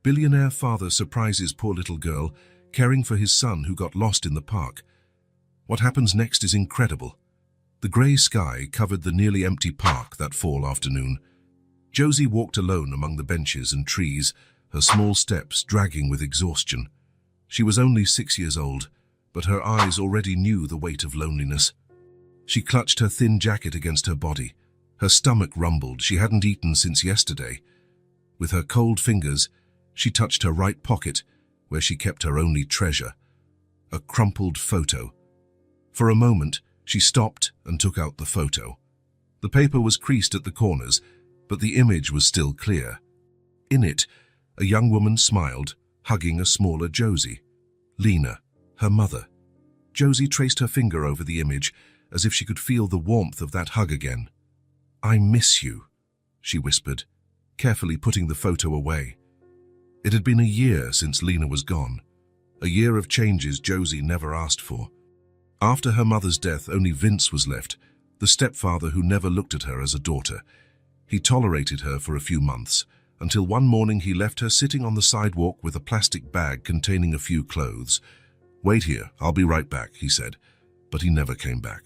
Billionaire father surprises poor little girl, caring for his son who got lost in the park. What happens next is incredible. The grey sky covered the nearly empty park that fall afternoon. Josie walked alone among the benches and trees, her small steps dragging with exhaustion. She was only 6 years old, but her eyes already knew the weight of loneliness. She clutched her thin jacket against her body. Her stomach rumbled. She hadn't eaten since yesterday. With her cold fingers, she touched her right pocket, where she kept her only treasure, a crumpled photo. For a moment, she stopped and took out the photo. The paper was creased at the corners, but the image was still clear. In it, a young woman smiled, hugging a smaller Josie. Lena, her mother. Josie traced her finger over the image, as if she could feel the warmth of that hug again. "I miss you," she whispered, carefully putting the photo away. It had been a year since Lena was gone, a year of changes Josie never asked for. After her mother's death, only Vince was left, the stepfather who never looked at her as a daughter. He tolerated her for a few months, until one morning he left her sitting on the sidewalk with a plastic bag containing a few clothes. "Wait here, I'll be right back," he said, but he never came back.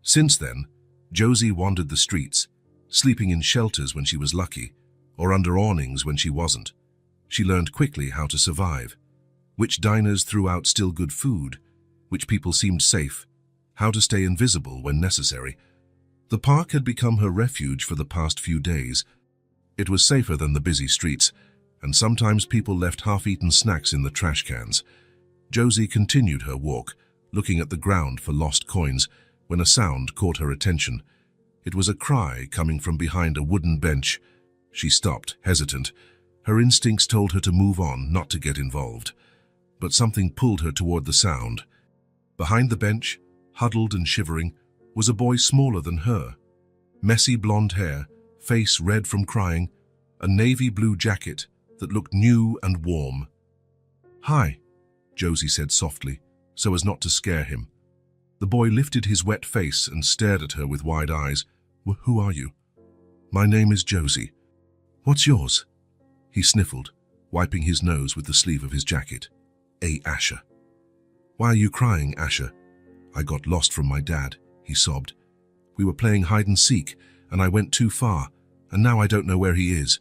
Since then, Josie wandered the streets, sleeping in shelters when she was lucky, or under awnings when she wasn't. She learned quickly how to survive, which diners threw out still good food, which people seemed safe, how to stay invisible when necessary. The park had become her refuge for the past few days. It was safer than the busy streets, and sometimes people left half-eaten snacks in the trash cans. Josie continued her walk, looking at the ground for lost coins, when a sound caught her attention. It was a cry coming from behind a wooden bench. She stopped, hesitant. Her instincts told her to move on, not to get involved. But something pulled her toward the sound. Behind the bench, huddled and shivering, was a boy smaller than her. Messy blonde hair, face red from crying, a navy blue jacket that looked new and warm. "Hi," Josie said softly, so as not to scare him. The boy lifted his wet face and stared at her with wide eyes. "Who are you?" "My name is Josie." "What's yours?" He sniffled, wiping his nose with the sleeve of his jacket. "Asher." "Why are you crying, Asher?" "I got lost from my dad," he sobbed. "We were playing hide and seek, and I went too far, and now I don't know where he is."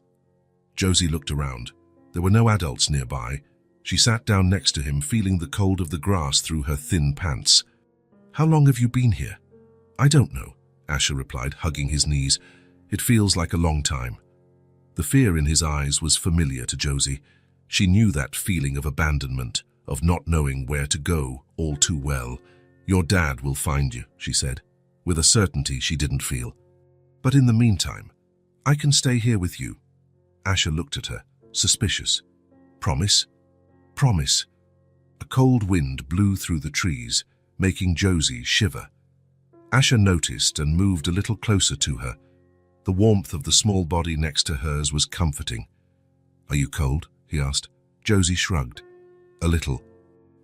Josie looked around. There were no adults nearby. She sat down next to him, feeling the cold of the grass through her thin pants. "How long have you been here?" "I don't know," Asher replied, hugging his knees. "It feels like a long time." The fear in his eyes was familiar to Josie. She knew that feeling of abandonment, of not knowing where to go, all too well. "Your dad will find you," she said, with a certainty she didn't feel. "But in the meantime, I can stay here with you." Asher looked at her, suspicious. "Promise?" "Promise." A cold wind blew through the trees, making Josie shiver. Asher noticed and moved a little closer to her. The warmth of the small body next to hers was comforting. "Are you cold?" he asked. Josie shrugged. "A little.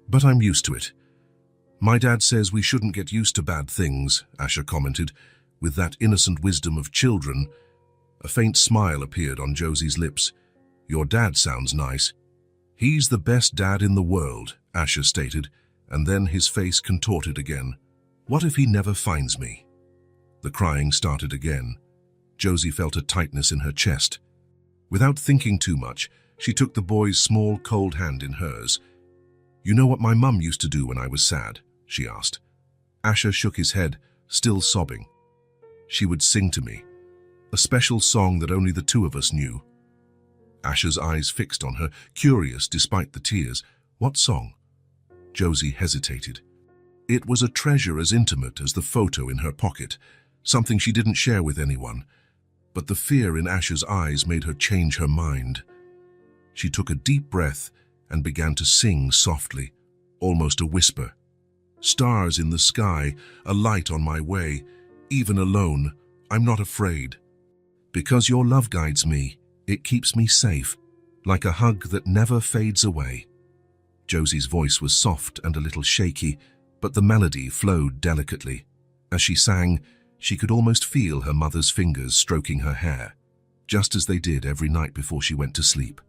But I'm used to it." "My dad says we shouldn't get used to bad things," Asher commented, with that innocent wisdom of children. A faint smile appeared on Josie's lips. "Your dad sounds nice." "He's the best dad in the world," Asher stated, and then his face contorted again. "What if he never finds me?" The crying started again. Josie felt a tightness in her chest. Without thinking too much, she took the boy's small, cold hand in hers. "You know what my mum used to do when I was sad?" she asked. Asher shook his head, still sobbing. "She would sing to me, a special song that only the two of us knew." Asher's eyes fixed on her, curious despite the tears. "What song?" Josie hesitated. It was a treasure as intimate as the photo in her pocket, something she didn't share with anyone. But the fear in Asher's eyes made her change her mind. She took a deep breath and began to sing softly, almost a whisper. "Stars in the sky, a light on my way. Even alone, I'm not afraid. Because your love guides me, it keeps me safe, like a hug that never fades away." Josie's voice was soft and a little shaky, but the melody flowed delicately. As she sang, she could almost feel her mother's fingers stroking her hair, just as they did every night before she went to sleep.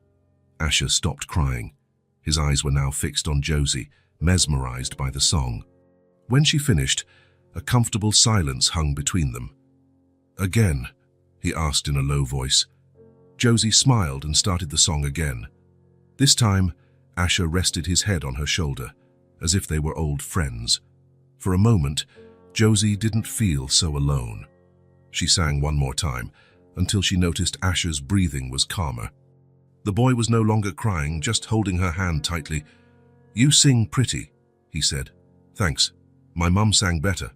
Asher stopped crying. His eyes were now fixed on Josie, mesmerized by the song. When she finished, a comfortable silence hung between them. "Again?" he asked in a low voice. Josie smiled and started the song again. This time, Asher rested his head on her shoulder, as if they were old friends. For a moment, Josie didn't feel so alone. She sang one more time, until she noticed Asher's breathing was calmer. The boy was no longer crying, just holding her hand tightly. "You sing pretty," he said. "Thanks. My mum sang better."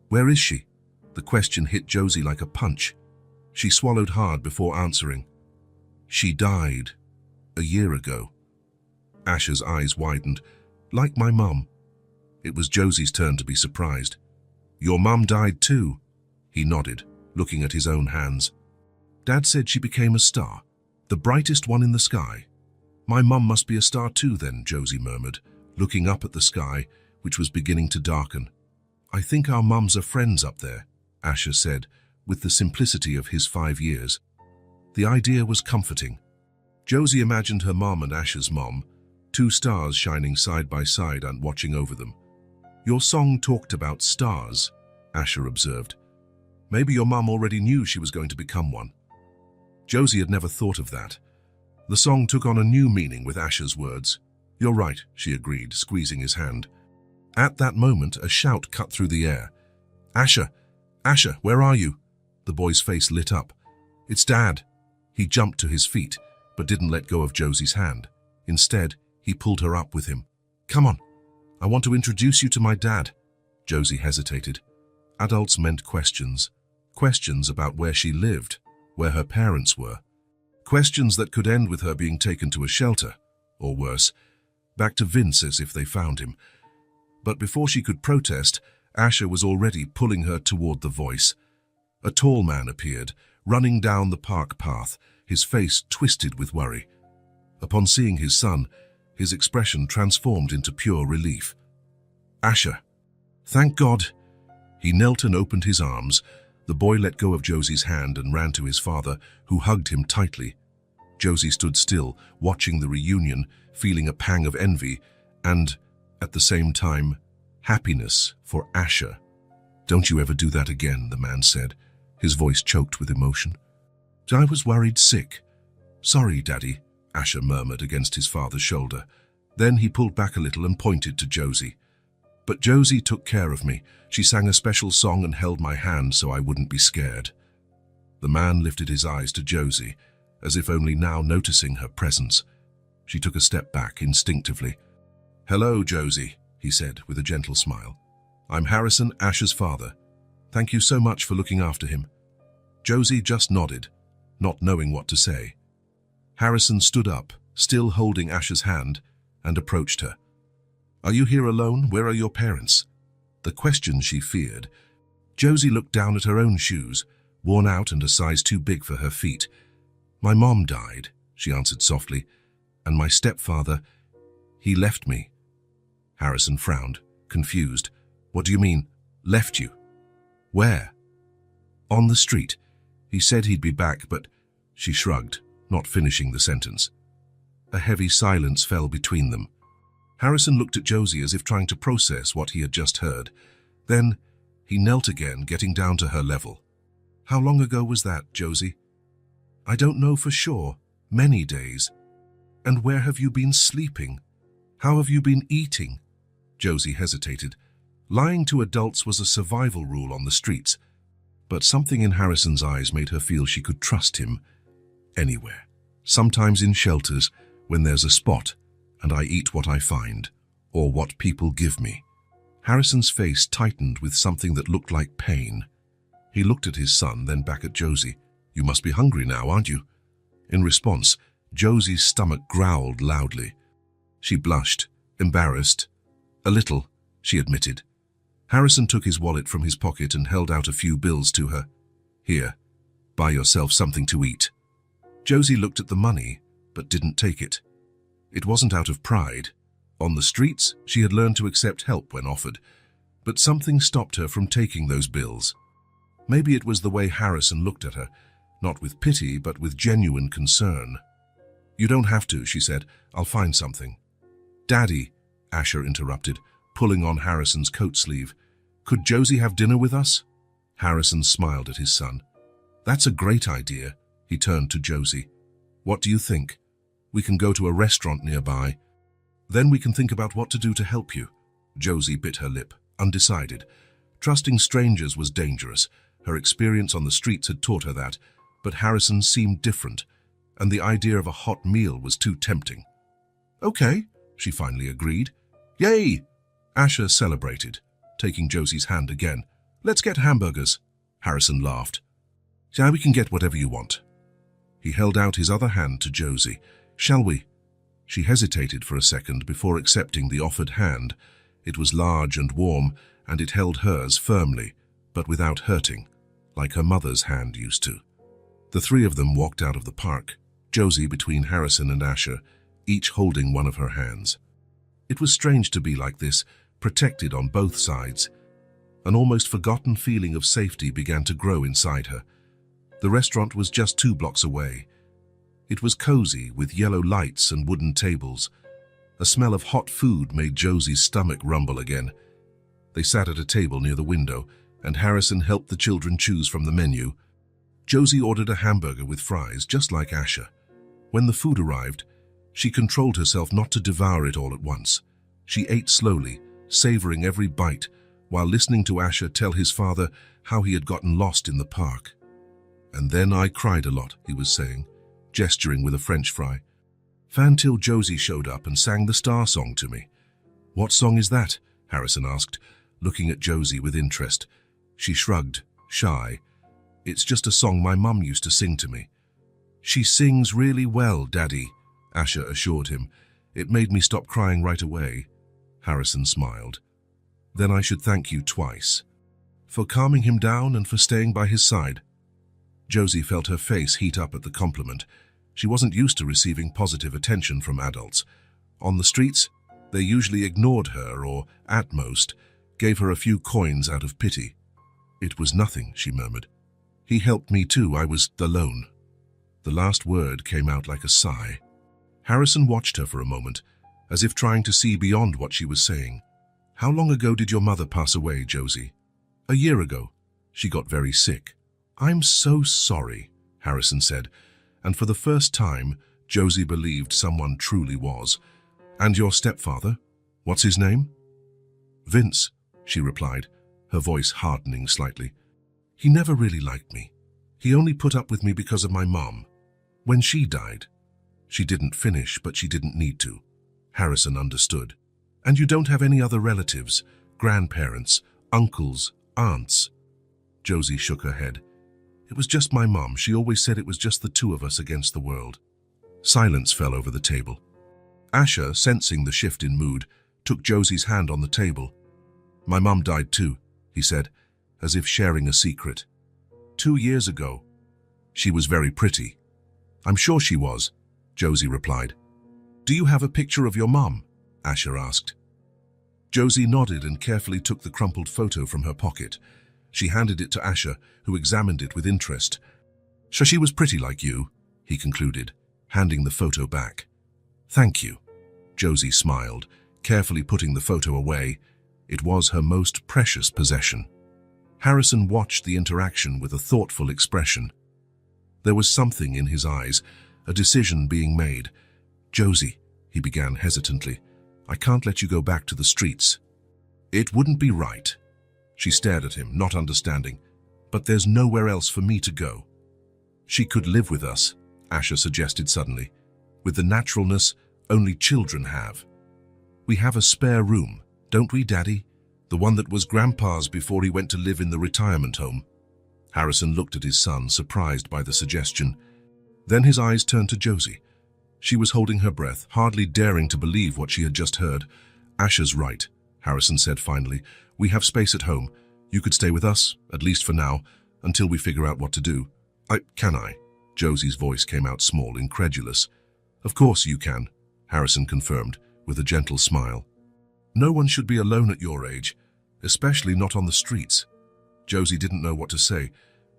"Where is she?" The question hit Josie like a punch. She swallowed hard before answering. "She died a year ago." Asher's eyes widened. "Like my mum." It was Josie's turn to be surprised. "Your mum died too?" He nodded, looking at his own hands. "Dad said she became a star, the brightest one in the sky." "My mum must be a star too then," Josie murmured, looking up at the sky, which was beginning to darken. "I think our mums are friends up there," Asher said, with the simplicity of his 5 years. The idea was comforting. Josie imagined her mom and Asher's mom, 2 stars shining side by side and watching over them. "Your song talked about stars," Asher observed. "Maybe your mum already knew she was going to become one." Josie had never thought of that. The song took on a new meaning with Asher's words. "You're right," she agreed, squeezing his hand. At that moment, a shout cut through the air. "Asher! Asher, where are you?" The boy's face lit up. "It's Dad." He jumped to his feet, but didn't let go of Josie's hand. Instead, he pulled her up with him. "Come on. I want to introduce you to my dad." Josie hesitated. Adults meant questions. Questions about where she lived, where her parents were. Questions that could end with her being taken to a shelter, or worse, back to Vince's if they found him. But before she could protest, Asher was already pulling her toward the voice. A tall man appeared, running down the park path, his face twisted with worry. Upon seeing his son, his expression transformed into pure relief. "Asher." "Thank God." He knelt and opened his arms. The boy let go of Josie's hand and ran to his father, who hugged him tightly. Josie stood still, watching the reunion, feeling a pang of envy and, at the same time, happiness for Asher. "Don't you ever do that again," the man said, his voice choked with emotion. "I was worried sick." "Sorry, Daddy," Asher murmured against his father's shoulder. Then he pulled back a little and pointed to Josie. "But Josie took care of me. She sang a special song and held my hand so I wouldn't be scared." The man lifted his eyes to Josie, as if only now noticing her presence. She took a step back instinctively. "Hello, Josie," he said with a gentle smile. "I'm Harrison, Asher's father. Thank you so much for looking after him." Josie just nodded, not knowing what to say. Harrison stood up, still holding Asher's hand, and approached her. "Are you here alone? Where are your parents?" The question she feared. Josie looked down at her own shoes, worn out and a size too big for her feet. "My mom died," she answered softly, "and my stepfather, he left me." Harrison frowned, confused. "What do you mean, left you? Where?" "On the street. He said he'd be back, but—" She shrugged, not finishing the sentence. A heavy silence fell between them. Harrison looked at Josie as if trying to process what he had just heard. Then he knelt again, getting down to her level. "How long ago was that, Josie?" "I don't know for sure. Many days." "And where have you been sleeping? How have you been eating?" Josie hesitated. Lying to adults was a survival rule on the streets, but something in Harrison's eyes made her feel she could trust him anywhere. "Sometimes in shelters, when there's a spot, and I eat what I find, or what people give me." Harrison's face tightened with something that looked like pain. He looked at his son, then back at Josie. "You must be hungry now, aren't you?" In response, Josie's stomach growled loudly. She blushed, embarrassed. "A little," she admitted. Harrison took his wallet from his pocket and held out a few bills to her. "Here, buy yourself something to eat." Josie looked at the money, but didn't take it. It wasn't out of pride. On the streets, she had learned to accept help when offered, but something stopped her from taking those bills. Maybe it was the way Harrison looked at her, not with pity, but with genuine concern. You don't have to, she said. I'll find something. Daddy, Asher interrupted, pulling on Harrison's coat sleeve. Could Josie have dinner with us? Harrison smiled at his son. That's a great idea. He turned to Josie. What do you think? We can go to a restaurant nearby. Then we can think about what to do to help you. Josie bit her lip, undecided. Trusting strangers was dangerous. Her experience on the streets had taught her that, but Harrison seemed different, and the idea of a hot meal was too tempting. Okay, she finally agreed. Yay! Asher celebrated, taking Josie's hand again. Let's get hamburgers. Harrison laughed. Yeah, we can get whatever you want. He held out his other hand to Josie. Shall we? She hesitated for a second before accepting the offered hand. It was large and warm, and it held hers firmly, but without hurting, like her mother's hand used to. The three of them walked out of the park, Josie between Harrison and Asher, each holding one of her hands. It was strange to be like this, protected on both sides. An almost forgotten feeling of safety began to grow inside her. The restaurant was just 2 blocks away. It was cozy, with yellow lights and wooden tables. A smell of hot food made Josie's stomach rumble again. They sat at a table near the window, and Harrison helped the children choose from the menu. Josie ordered a hamburger with fries, just like Asher. When the food arrived, she controlled herself not to devour it all at once. She ate slowly, savoring every bite, while listening to Asher tell his father how he had gotten lost in the park. And then I cried a lot, he was saying, gesturing with a French fry. Till Josie showed up and sang the Star Song to me. What song is that? Harrison asked, looking at Josie with interest. She shrugged, shy. It's just a song my mum used to sing to me. She sings really well, Daddy, Asher assured him. It made me stop crying right away. Harrison smiled. Then I should thank you twice. For calming him down and for staying by his side. Josie felt her face heat up at the compliment. She wasn't used to receiving positive attention from adults. On the streets, they usually ignored her or, at most, gave her a few coins out of pity. It was nothing, she murmured. He helped me too, I was alone. The last word came out like a sigh. Harrison watched her for a moment, as if trying to see beyond what she was saying. How long ago did your mother pass away, Josie? A year ago. She got very sick. I'm so sorry, Harrison said, and for the first time, Josie believed someone truly was. And your stepfather? What's his name? Vince, she replied, her voice hardening slightly. He never really liked me. He only put up with me because of my mom. When she died, she didn't finish, but she didn't need to. Harrison understood. And you don't have any other relatives, grandparents, uncles, aunts? Josie shook her head. It was just my mom. She always said it was just the two of us against the world. Silence fell over the table. Asher, sensing the shift in mood, took Josie's hand on the table. My mom died too, he said, as if sharing a secret. 2 years ago. She was very pretty. I'm sure she was, Josie replied. Do you have a picture of your mom? Asher asked. Josie nodded and carefully took the crumpled photo from her pocket. She handed it to Asher, who examined it with interest. So she was pretty like you, he concluded, handing the photo back. Thank you. Josie smiled, carefully putting the photo away. It was her most precious possession. Harrison watched the interaction with a thoughtful expression. There was something in his eyes, a decision being made. Josie, he began hesitantly, I can't let you go back to the streets. It wouldn't be right. She stared at him, not understanding. But there's nowhere else for me to go. She could live with us, Asher suggested suddenly, with the naturalness only children have. We have a spare room, don't we, Daddy? The one that was Grandpa's before he went to live in the retirement home. Harrison looked at his son, surprised by the suggestion. Then his eyes turned to Josie. She was holding her breath, hardly daring to believe what she had just heard. Asher's right, Harrison said finally. We have space at home. You could stay with us, at least for now, until we figure out what to do. Can I? Josie's voice came out small, incredulous. Of course you can, Harrison confirmed, with a gentle smile. No one should be alone at your age, especially not on the streets. Josie didn't know what to say.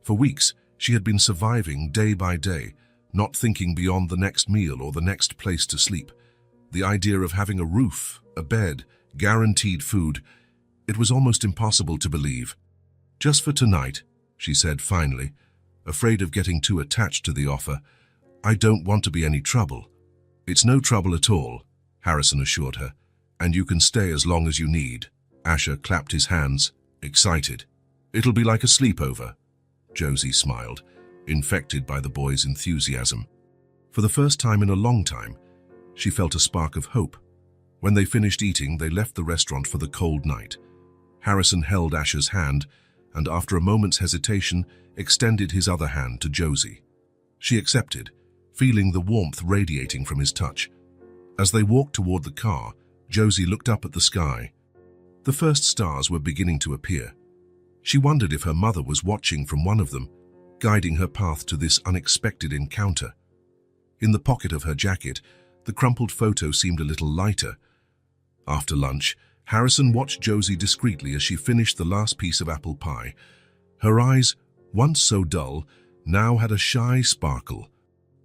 For weeks, she had been surviving day by day, not thinking beyond the next meal or the next place to sleep. The idea of having a roof, a bed, guaranteed food, it was almost impossible to believe. "Just for tonight," she said finally, afraid of getting too attached to the offer. "I don't want to be any trouble." "It's no trouble at all," Harrison assured her, "and you can stay as long as you need." Asher clapped his hands, excited. "It'll be like a sleepover." Josie smiled, infected by the boy's enthusiasm. For the first time in a long time, she felt a spark of hope. When they finished eating, they left the restaurant for the cold night. Harrison held Asher's hand and, after a moment's hesitation, extended his other hand to Josie. She accepted, feeling the warmth radiating from his touch. As they walked toward the car, Josie looked up at the sky. The first stars were beginning to appear. She wondered if her mother was watching from one of them, guiding her path to this unexpected encounter. In the pocket of her jacket, the crumpled photo seemed a little lighter. After lunch, Harrison watched Josie discreetly as she finished the last piece of apple pie. Her eyes, once so dull, now had a shy sparkle.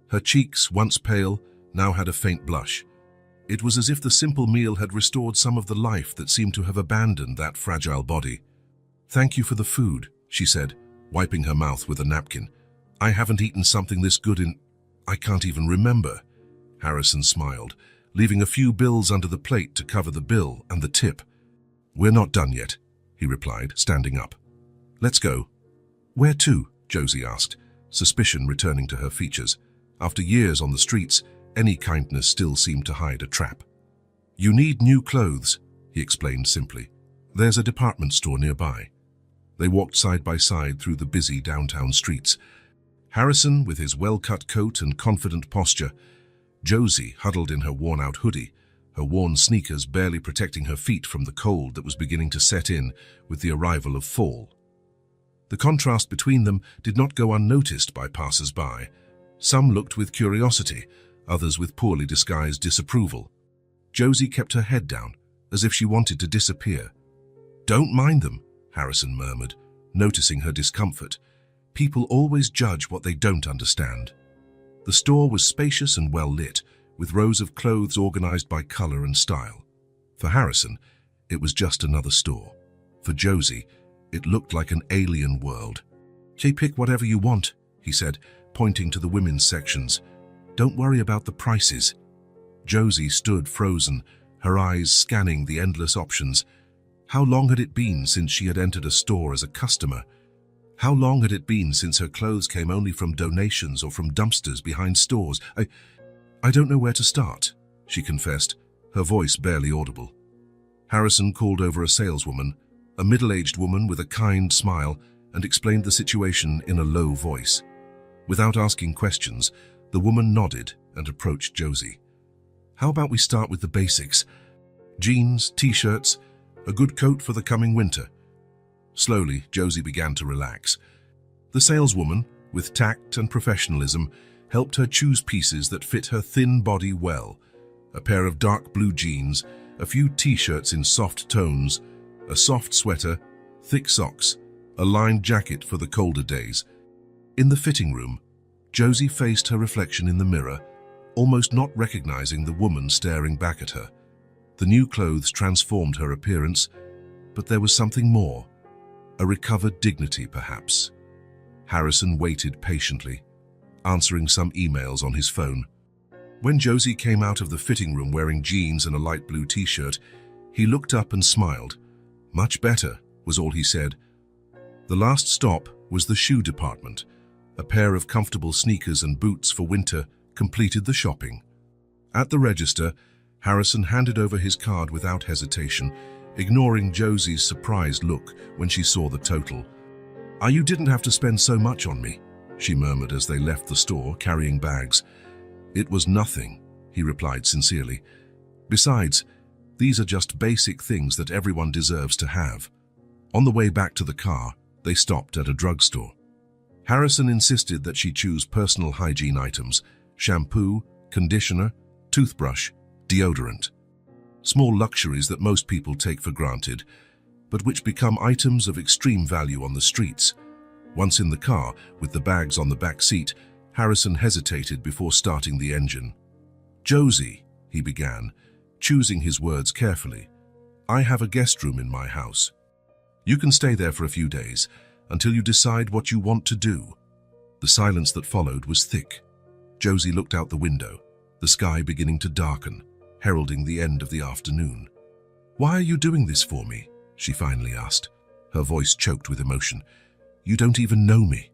Her cheeks, once pale, now had a faint blush. It was as if the simple meal had restored some of the life that seemed to have abandoned that fragile body. "Thank you for the food," she said, wiping her mouth with a napkin. "I haven't eaten something this good I can't even remember." Harrison smiled, leaving a few bills under the plate to cover the bill and the tip. "We're not done yet," he replied, standing up. "Let's go." "Where to?" Josie asked, suspicion returning to her features. After years on the streets, any kindness still seemed to hide a trap. "You need new clothes," he explained simply. "There's a department store nearby." They walked side by side through the busy downtown streets. Harrison with his well-cut coat and confident posture, Josie huddled in her worn-out hoodie, her worn sneakers barely protecting her feet from the cold that was beginning to set in with the arrival of fall. The contrast between them did not go unnoticed by passers-by. Some looked with curiosity, others with poorly disguised disapproval. Josie kept her head down, as if she wanted to disappear. "Don't mind them," Harrison murmured, noticing her discomfort. "People always judge what they don't understand." The store was spacious and well lit, with rows of clothes organized by color and style. For Harrison, it was just another store. For Josie, it looked like an alien world. "Pick whatever you want," he said, pointing to the women's sections. "Don't worry about the prices." Josie stood frozen, her eyes scanning the endless options. How long had it been since she had entered a store as a customer? How long had it been since her clothes came only from donations or from dumpsters behind stores? I don't know where to start," she confessed, her voice barely audible. Harrison called over a saleswoman, a middle-aged woman with a kind smile, and explained the situation in a low voice. Without asking questions, the woman nodded and approached Josie. "How about we start with the basics? Jeans, t-shirts, a good coat for the coming winter." Slowly, Josie began to relax. The saleswoman, with tact and professionalism, helped her choose pieces that fit her thin body well. A pair of dark blue jeans, a few t-shirts in soft tones, a soft sweater, thick socks, a lined jacket for the colder days. In the fitting room, Josie faced her reflection in the mirror, almost not recognizing the woman staring back at her. The new clothes transformed her appearance, but there was something more. A recovered dignity, perhaps. Harrison waited patiently, answering some emails on his phone. When Josie came out of the fitting room wearing jeans and a light blue t-shirt, he looked up and smiled. "Much better," was all he said. The last stop was the shoe department. A pair of comfortable sneakers and boots for winter completed the shopping. At the register, Harrison handed over his card without hesitation, ignoring Josie's surprised look when she saw the total. You didn't have to spend so much on me," she murmured as they left the store, carrying bags. "It was nothing," he replied sincerely. "Besides, these are just basic things that everyone deserves to have." On the way back to the car, they stopped at a drugstore. Harrison insisted that she choose personal hygiene items: shampoo, conditioner, toothbrush, deodorant. Small luxuries that most people take for granted, but which become items of extreme value on the streets. Once in the car, with the bags on the back seat, Harrison hesitated before starting the engine. "Josie," he began, choosing his words carefully, "I have a guest room in my house. You can stay there for a few days until you decide what you want to do." The silence that followed was thick. Josie looked out the window, the sky beginning to darken, heralding the end of the afternoon. "Why are you doing this for me?" she finally asked, her voice choked with emotion. "You don't even know me."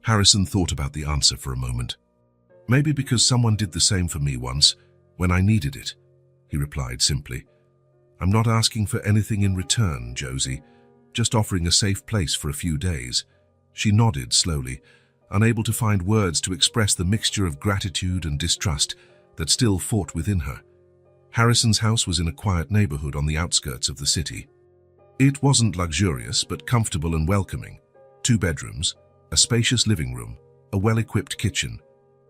Harrison thought about the answer for a moment. "Maybe because someone did the same for me once, when I needed it," he replied simply. "I'm not asking for anything in return, Josie, just offering a safe place for a few days." She nodded slowly, unable to find words to express the mixture of gratitude and distrust that still fought within her. Harrison's house was in a quiet neighborhood on the outskirts of the city. It wasn't luxurious, but comfortable and welcoming. 2 bedrooms, a spacious living room, a well-equipped kitchen.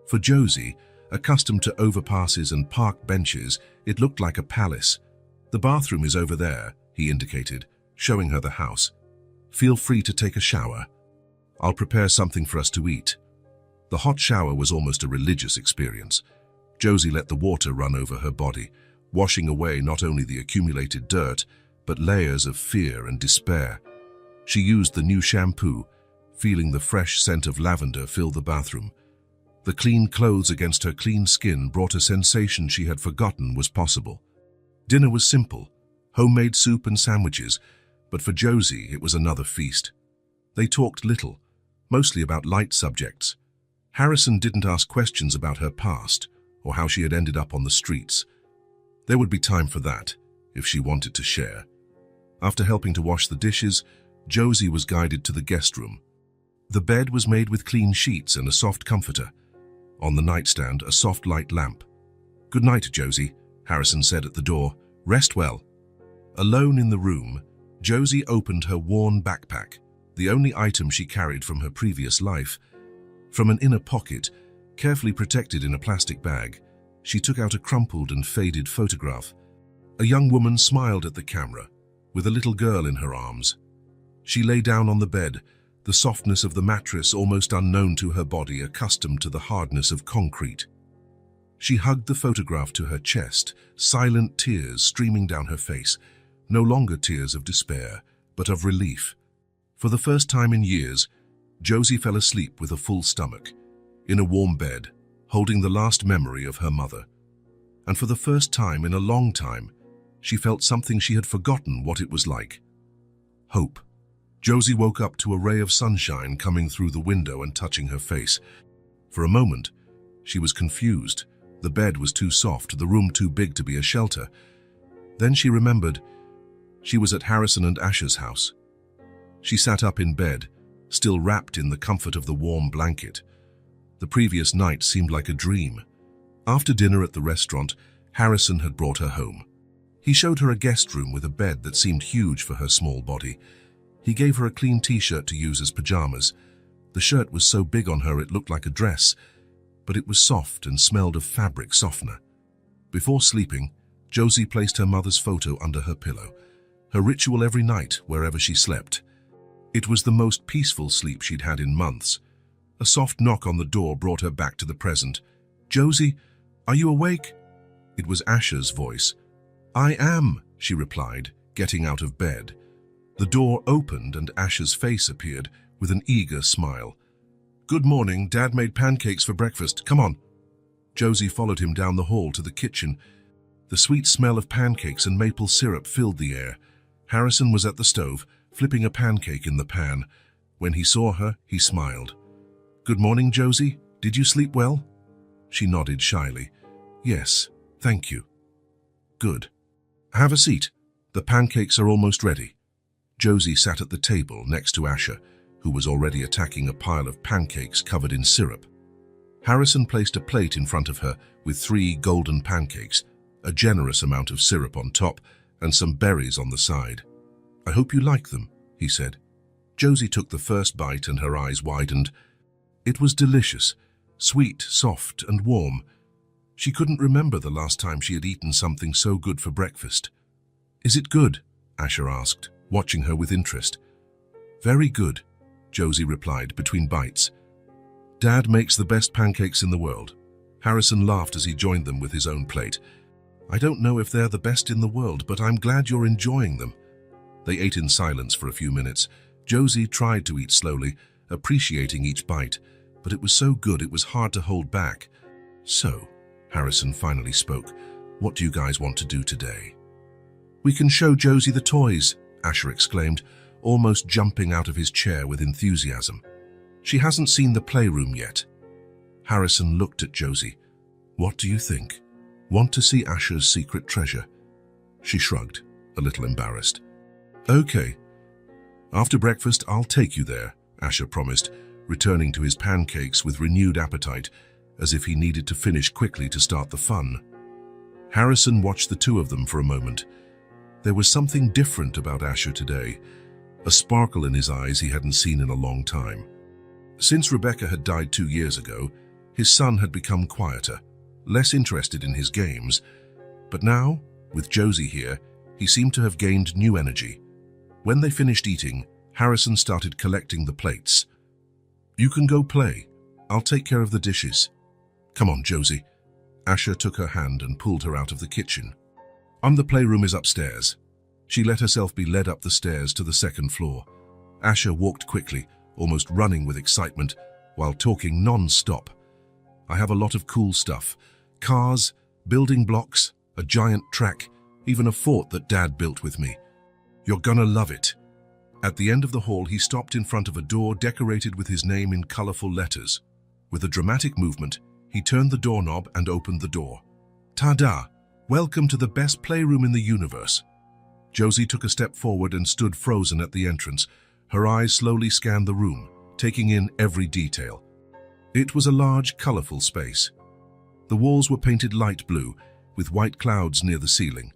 For Josie, accustomed to overpasses and park benches, it looked like a palace. "The bathroom is over there," he indicated, showing her the house. "Feel free to take a shower. I'll prepare something for us to eat." The hot shower was almost a religious experience. Josie let the water run over her body, washing away not only the accumulated dirt, but layers of fear and despair. She used the new shampoo, feeling the fresh scent of lavender fill the bathroom. The clean clothes against her clean skin brought a sensation she had forgotten was possible. Dinner was simple, homemade soup and sandwiches, but for Josie it was another feast. They talked little, mostly about light subjects. Harrison didn't ask questions about her past or how she had ended up on the streets. There would be time for that, if she wanted to share. After helping to wash the dishes, Josie was guided to the guest room. The bed was made with clean sheets and a soft comforter. On the nightstand, a soft light lamp. "Good night, Josie," Harrison said at the door. "Rest well." Alone in the room, Josie opened her worn backpack, the only item she carried from her previous life. From an inner pocket, carefully protected in a plastic bag, she took out a crumpled and faded photograph. A young woman smiled at the camera, with a little girl in her arms. She lay down on the bed, the softness of the mattress almost unknown to her body, accustomed to the hardness of concrete. She hugged the photograph to her chest, silent tears streaming down her face, no longer tears of despair, but of relief. For the first time in years, Josie fell asleep with a full stomach, in a warm bed, holding the last memory of her mother. And for the first time in a long time, she felt something she had forgotten what it was like. Hope. Josie woke up to a ray of sunshine coming through the window and touching her face. For a moment, she was confused. The bed was too soft, the room too big to be a shelter. Then she remembered she was at Harrison and Asher's house. She sat up in bed, still wrapped in the comfort of the warm blanket. The previous night seemed like a dream. After dinner at the restaurant, Harrison had brought her home. He showed her a guest room with a bed that seemed huge for her small body. He gave her a clean t-shirt to use as pajamas. The shirt was so big on her it looked like a dress, but it was soft and smelled of fabric softener. Before sleeping, Josie placed her mother's photo under her pillow, her ritual every night wherever she slept. It was the most peaceful sleep she'd had in months. A soft knock on the door brought her back to the present. "Josie, are you awake?" It was Asher's voice. "I am," she replied, getting out of bed. The door opened and Asher's face appeared with an eager smile. "Good morning, Dad made pancakes for breakfast. Come on." Josie followed him down the hall to the kitchen. The sweet smell of pancakes and maple syrup filled the air. Harrison was at the stove, flipping a pancake in the pan. When he saw her, he smiled. "Good morning, Josie. Did you sleep well?" She nodded shyly. "Yes, thank you." "Good. Have a seat. The pancakes are almost ready." Josie sat at the table next to Asher, who was already attacking a pile of pancakes covered in syrup. Harrison placed a plate in front of her with 3 golden pancakes, a generous amount of syrup on top, and some berries on the side. "I hope you like them," he said. Josie took the first bite and her eyes widened. It was delicious, sweet, soft, and warm. She couldn't remember the last time she had eaten something so good for breakfast. "Is it good?" Asher asked, watching her with interest. "Very good," Josie replied between bites. Dad makes the best pancakes in the world. Harrison laughed as he joined them with his own plate. I don't know if they're the best in the world, but I'm glad you're enjoying them. They ate in silence for a few minutes. Josie tried to eat slowly, appreciating each bite, but it was so good it was hard to hold back. So, Harrison finally spoke, what do you guys want to do today? We can show Josie the toys, Asher exclaimed, almost jumping out of his chair with enthusiasm. She hasn't seen the playroom yet. Harrison looked at Josie. What do you think? Want to see Asher's secret treasure? She shrugged, a little embarrassed. Okay. After breakfast, I'll take you there, Asher promised, returning to his pancakes with renewed appetite, as if he needed to finish quickly to start the fun. Harrison watched the two of them for a moment. There was something different about Asher today, a sparkle in his eyes he hadn't seen in a long time. Since Rebecca had died 2 years ago, his son had become quieter, less interested in his games, but now, with Josie here, he seemed to have gained new energy. When they finished eating, Harrison started collecting the plates. You can go play. I'll take care of the dishes. Come on, Josie. Asher took her hand and pulled her out of the kitchen. The playroom is upstairs. She let herself be led up the stairs to the second floor. Asher walked quickly, almost running with excitement, while talking non-stop. I have a lot of cool stuff. Cars, building blocks, a giant track, even a fort that Dad built with me. You're gonna love it. At the end of the hall, he stopped in front of a door decorated with his name in colorful letters. With a dramatic movement, he turned the doorknob and opened the door. Ta-da! Welcome to the best playroom in the universe. Josie took a step forward and stood frozen at the entrance. Her eyes slowly scanned the room, taking in every detail. It was a large, colorful space. The walls were painted light blue, with white clouds near the ceiling.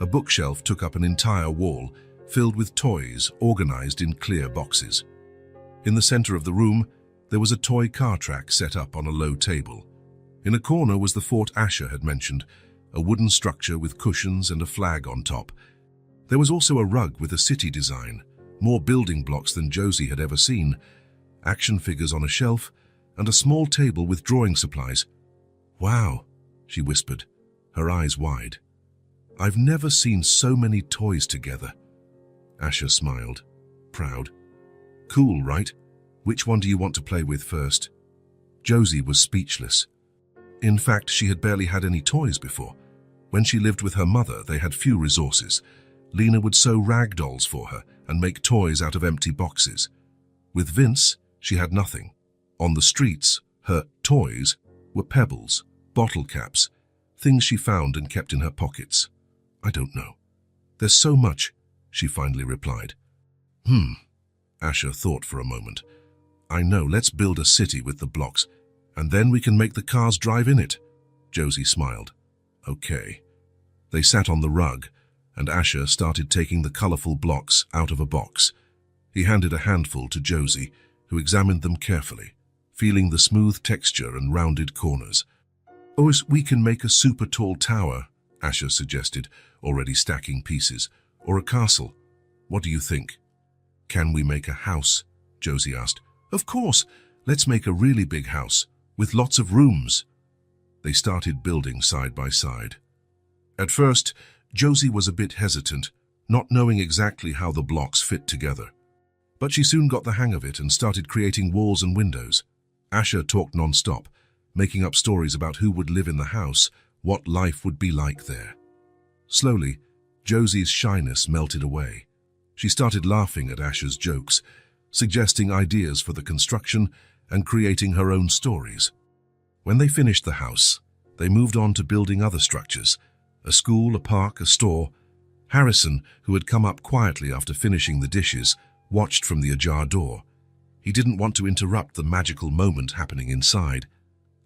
A bookshelf took up an entire wall, filled with toys organized in clear boxes. In the center of the room, there was a toy car track set up on a low table. In a corner was the fort Asher had mentioned, a wooden structure with cushions and a flag on top. There was also a rug with a city design, more building blocks than Josie had ever seen, action figures on a shelf, and a small table with drawing supplies. Wow, she whispered, her eyes wide. I've never seen so many toys together. Asher smiled, proud. Cool, right? Which one do you want to play with first? Josie was speechless. In fact, she had barely had any toys before. When she lived with her mother, they had few resources. Lena would sew rag dolls for her and make toys out of empty boxes. With Vince, she had nothing. On the streets, her toys were pebbles, bottle caps, things she found and kept in her pockets. I don't know. There's so much, she finally replied. Asher thought for a moment. I know, let's build a city with the blocks, and then we can make the cars drive in it. Josie smiled. Okay. They sat on the rug, and Asher started taking the colorful blocks out of a box. He handed a handful to Josie, who examined them carefully, feeling the smooth texture and rounded corners. Oh, we can make a super tall tower, Asher suggested, already stacking pieces, or a castle. What do you think? Can we make a house? Josie asked. Of course, let's make a really big house, with lots of rooms. They started building side by side. At first, Josie was a bit hesitant, not knowing exactly how the blocks fit together. But she soon got the hang of it and started creating walls and windows. Asher talked non-stop, making up stories about who would live in the house, what life would be like there. Slowly, Josie's shyness melted away. She started laughing at Asher's jokes, suggesting ideas for the construction and creating her own stories. When they finished the house, they moved on to building other structures, a school, a park, a store. Harrison, who had come up quietly after finishing the dishes, watched from the ajar door. He didn't want to interrupt the magical moment happening inside.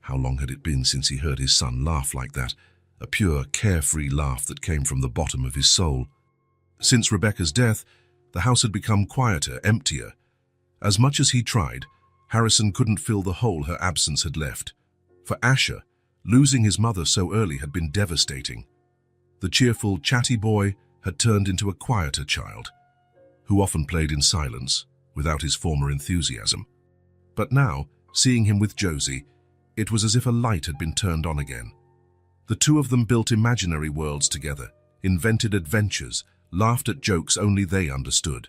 How long had it been since he heard his son laugh like that, a pure, carefree laugh that came from the bottom of his soul? Since Rebecca's death, the house had become quieter, emptier. As much as he tried, Harrison couldn't fill the hole her absence had left. For Asher, losing his mother so early had been devastating. The cheerful, chatty boy had turned into a quieter child, who often played in silence, without his former enthusiasm. But now, Seeing him with Josie, it was as if a light had been turned on again. The two of them built imaginary worlds together, invented adventures, laughed at jokes only they understood.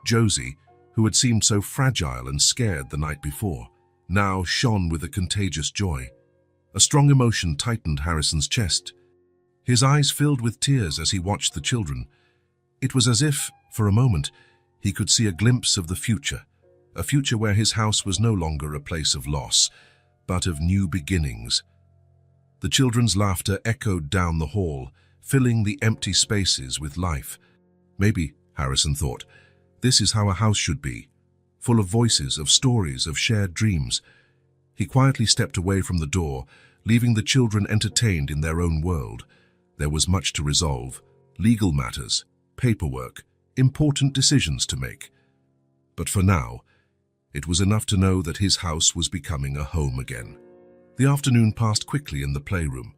Josie, who had seemed so fragile and scared the night before, now shone with a contagious joy. A strong emotion tightened Harrison's chest. His eyes filled with tears as he watched the children. It was as if, for a moment, he could see a glimpse of the future, a future where his house was no longer a place of loss, but of new beginnings. The children's laughter echoed down the hall, filling the empty spaces with life. Maybe, Harrison thought, this is how a house should be, full of voices, of stories, of shared dreams. He quietly stepped away from the door, leaving the children entertained in their own world. There was much to resolve, legal matters, paperwork, important decisions to make. But for now, it was enough to know that his house was becoming a home again. The afternoon passed quickly in the playroom.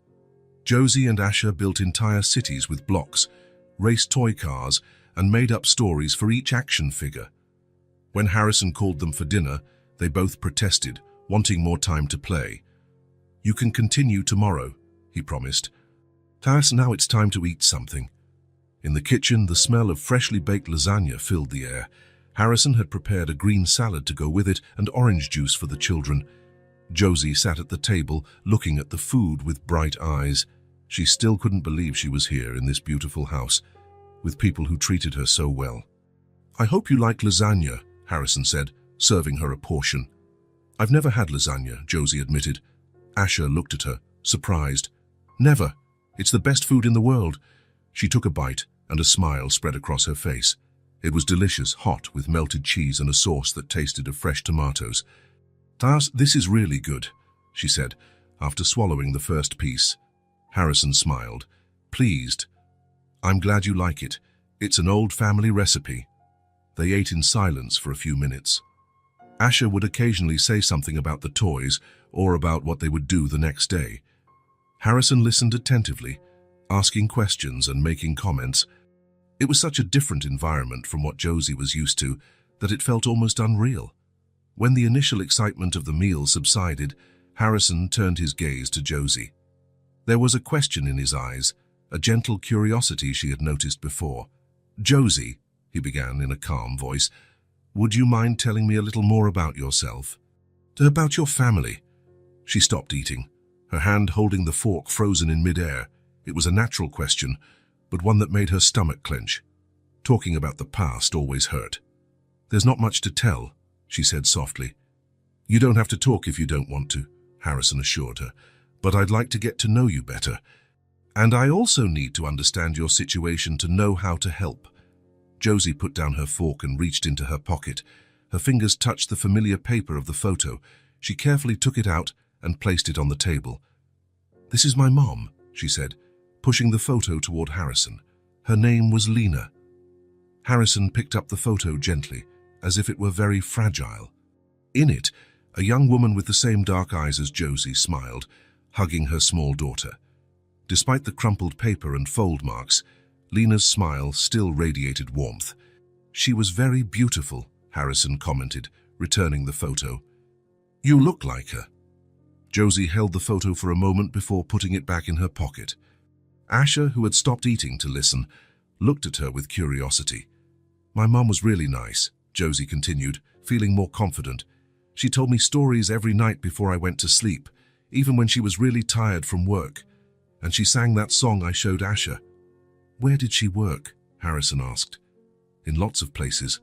Josie and Asher built entire cities with blocks, raced toy cars, and made up stories for each action figure. When Harrison called them for dinner, they both protested, wanting more time to play. "You can continue tomorrow," he promised. Now it's time to eat something." In the kitchen, the smell of freshly baked lasagna filled the air. Harrison had prepared a green salad to go with it and orange juice for the children. Josie sat at the table, looking at the food with bright eyes. She still couldn't believe she was here in this beautiful house, with people who treated her so well. "I hope you like lasagna," Harrison said, serving her a portion. "I've never had lasagna," Josie admitted. Asher looked at her, surprised. "Never. It's the best food in the world." She took a bite, and a smile spread across her face. It was delicious, hot, with melted cheese and a sauce that tasted of fresh tomatoes. "This is really good," she said, after swallowing the first piece. Harrison smiled, pleased. "I'm glad you like it. It's an old family recipe." They ate in silence for a few minutes. Asher would occasionally say something about the toys or about what they would do the next day. Harrison listened attentively, asking questions and making comments. It was such a different environment from what Josie was used to that it felt almost unreal. When the initial excitement of the meal subsided, Harrison turned his gaze to Josie. There was a question in his eyes, a gentle curiosity she had noticed before. "Josie," he began in a calm voice, "would you mind telling me a little more about yourself? About your family?" She stopped eating, her hand holding the fork frozen in midair. It was a natural question, but one that made her stomach clench. Talking about the past always hurt. "There's not much to tell," she said softly. "You don't have to talk if you don't want to," Harrison assured her, "but I'd like to get to know you better. And I also need to understand your situation to know how to help." Josie put down her fork and reached into her pocket. Her fingers touched the familiar paper of the photo. She carefully took it out and placed it on the table. "This is my mom," she said, pushing the photo toward Harrison. Her name was Lena. Harrison picked up the photo gently, as if it were very fragile. In it, a young woman with the same dark eyes as Josie smiled, hugging her small daughter. Despite the crumpled paper and fold marks, Lena's smile still radiated warmth. "She was very beautiful," Harrison commented, returning the photo. "You look like her." Josie held the photo for a moment before putting it back in her pocket. Asher, who had stopped eating to listen, looked at her with curiosity. "My mom was really nice," Josie continued, feeling more confident. "She told me stories every night before I went to sleep, even when she was really tired from work. And she sang that song I showed Asher." "Where did she work?" Harrison asked. "In lots of places.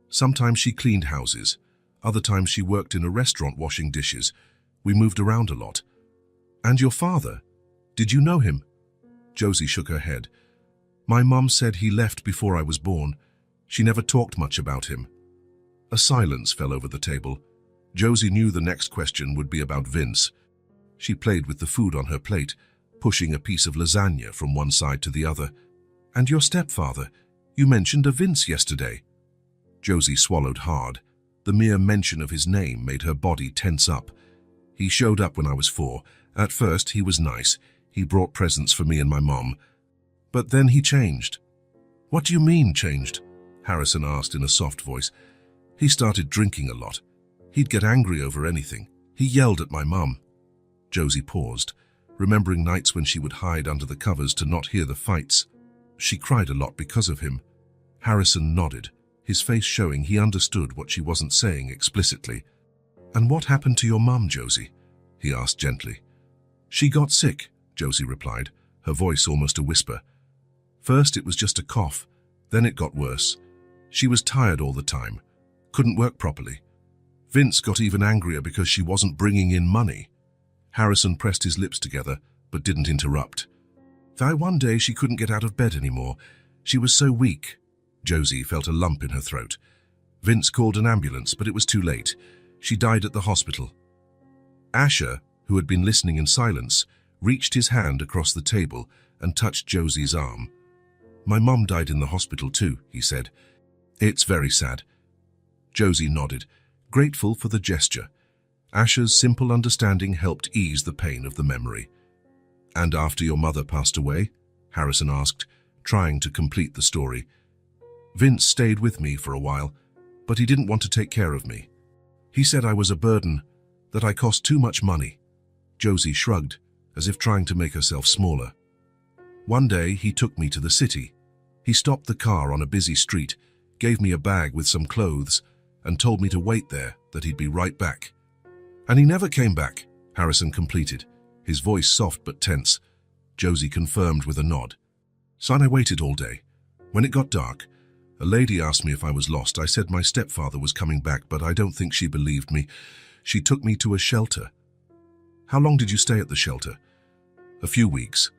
Sometimes she cleaned houses. Other times she worked in a restaurant washing dishes. We moved around a lot." "And your father? Did you know him?" Josie shook her head. "My mom said he left before I was born. She never talked much about him." A silence fell over the table. Josie knew the next question would be about Vince. She played with the food on her plate, pushing a piece of lasagna from one side to the other. "And your stepfather? You mentioned a Vince yesterday." Josie swallowed hard. The mere mention of his name made her body tense up. "He showed up when I was 4. At first, he was nice. He brought presents for me and my mom. But then he changed." "What do you mean, changed?" Harrison asked in a soft voice. "He started drinking a lot. He'd get angry over anything. He yelled at my mum. Josie paused, remembering nights when she would hide under the covers to not hear the fights. She cried a lot because of him. Harrison nodded, his face showing he understood what she wasn't saying explicitly. "And what happened to your mum, Josie?" he asked gently. "She got sick," Josie replied, her voice almost a whisper. "First it was just a cough, then it got worse. She was tired all the time, couldn't work properly. Vince got even angrier because she wasn't bringing in money." Harrison pressed his lips together, but didn't interrupt. "One day she couldn't get out of bed anymore. She was so weak." Josie felt a lump in her throat. "Vince called an ambulance, but it was too late. She died at the hospital." Asher, who had been listening in silence, reached his hand across the table and touched Josie's arm. "My mum died in the hospital too," he said. "It's very sad." Josie nodded, grateful for the gesture. Asher's simple understanding helped ease the pain of the memory. "And after your mother passed away?" Harrison asked, trying to complete the story. "Vince stayed with me for a while, but he didn't want to take care of me. He said I was a burden, that I cost too much money." Josie shrugged, as if trying to make herself smaller. "One day he took me to the city. He stopped the car on a busy street, gave me a bag with some clothes, and told me to wait there, that he'd be right back." "And he never came back," Harrison completed, his voice soft but tense. Josie confirmed with a nod. "Son, I waited all day. When it got dark, a lady asked me if I was lost. I said my stepfather was coming back, but I don't think she believed me. She took me to a shelter." "How long did you stay at the shelter?" "A few weeks.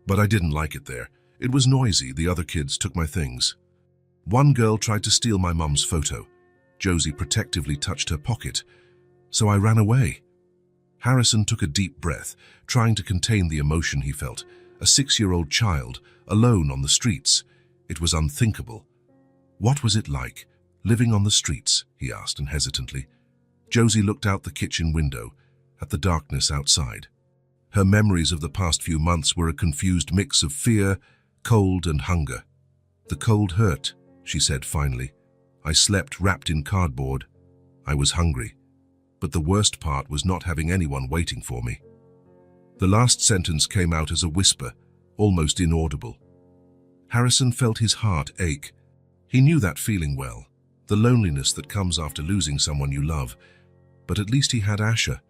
But I didn't like it there. It was noisy. The other kids took my things. One girl tried to steal my mum's photo." Josie protectively touched her pocket. "So I ran away." Harrison took a deep breath, trying to contain the emotion he felt. A 6-year-old child, alone on the streets. It was unthinkable. "What was it like, living on the streets?" he asked, and hesitantly. Josie looked out the kitchen window, at the darkness outside. Her memories of the past few months were a confused mix of fear, cold, and hunger. "The cold hurt," she said finally. "I slept wrapped in cardboard. I was hungry. But the worst part was not having anyone waiting for me." The last sentence came out as a whisper, almost inaudible. Harrison felt his heart ache. He knew that feeling well, the loneliness that comes after losing someone you love. But at least he had Asher,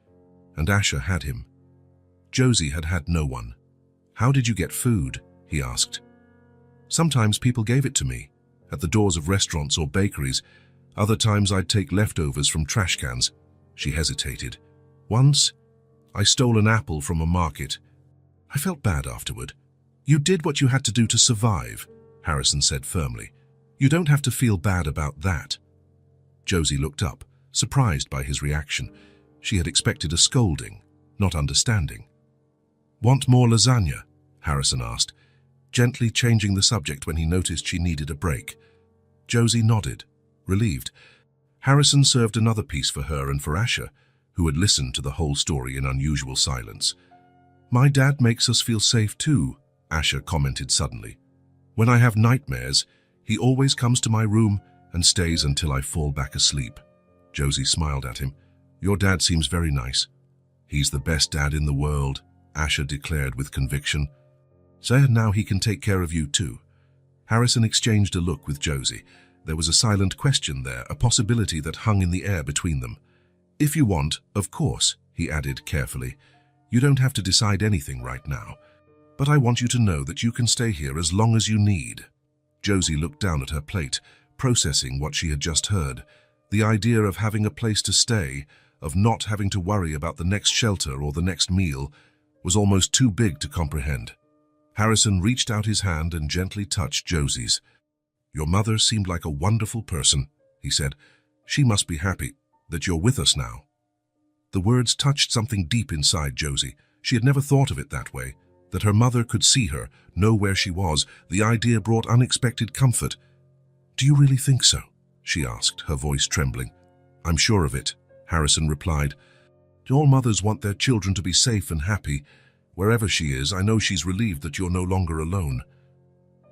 and Asher had him. Josie had had no one. "How did you get food?" he asked. "Sometimes people gave it to me, at the doors of restaurants or bakeries. Other times I'd take leftovers from trash cans." She hesitated. "Once, I stole an apple from a market. I felt bad afterward." "You did what you had to do to survive," Harrison said firmly. "You don't have to feel bad about that." Josie looked up, surprised by his reaction. She had expected a scolding, not understanding. "Want more lasagna?" Harrison asked, gently changing the subject when he noticed she needed a break. Josie nodded, relieved. Harrison served another piece for her and for Asher, who had listened to the whole story in unusual silence. "My dad makes us feel safe too," Asher commented suddenly. "When I have nightmares, he always comes to my room and stays until I fall back asleep." Josie smiled at him. "Your dad seems very nice." "He's the best dad in the world," Asher declared with conviction. "So now he can take care of you too." Harrison exchanged a look with Josie. There was a silent question there, a possibility that hung in the air between them. "If you want, of course," he added carefully. "You don't have to decide anything right now. But I want you to know that you can stay here as long as you need." Josie looked down at her plate, processing what she had just heard. The idea of having a place to stay, of not having to worry about the next shelter or the next meal, was almost too big to comprehend. Harrison reached out his hand and gently touched Josie's. "Your mother seemed like a wonderful person," he said. "She must be happy that you're with us now." The words touched something deep inside Josie. She had never thought of it that way, that her mother could see her, know where she was. The idea brought unexpected comfort. "Do you really think so?" she asked, her voice trembling. "I'm sure of it," Harrison replied. "All mothers want their children to be safe and happy. Wherever she is, I know she's relieved that you're no longer alone."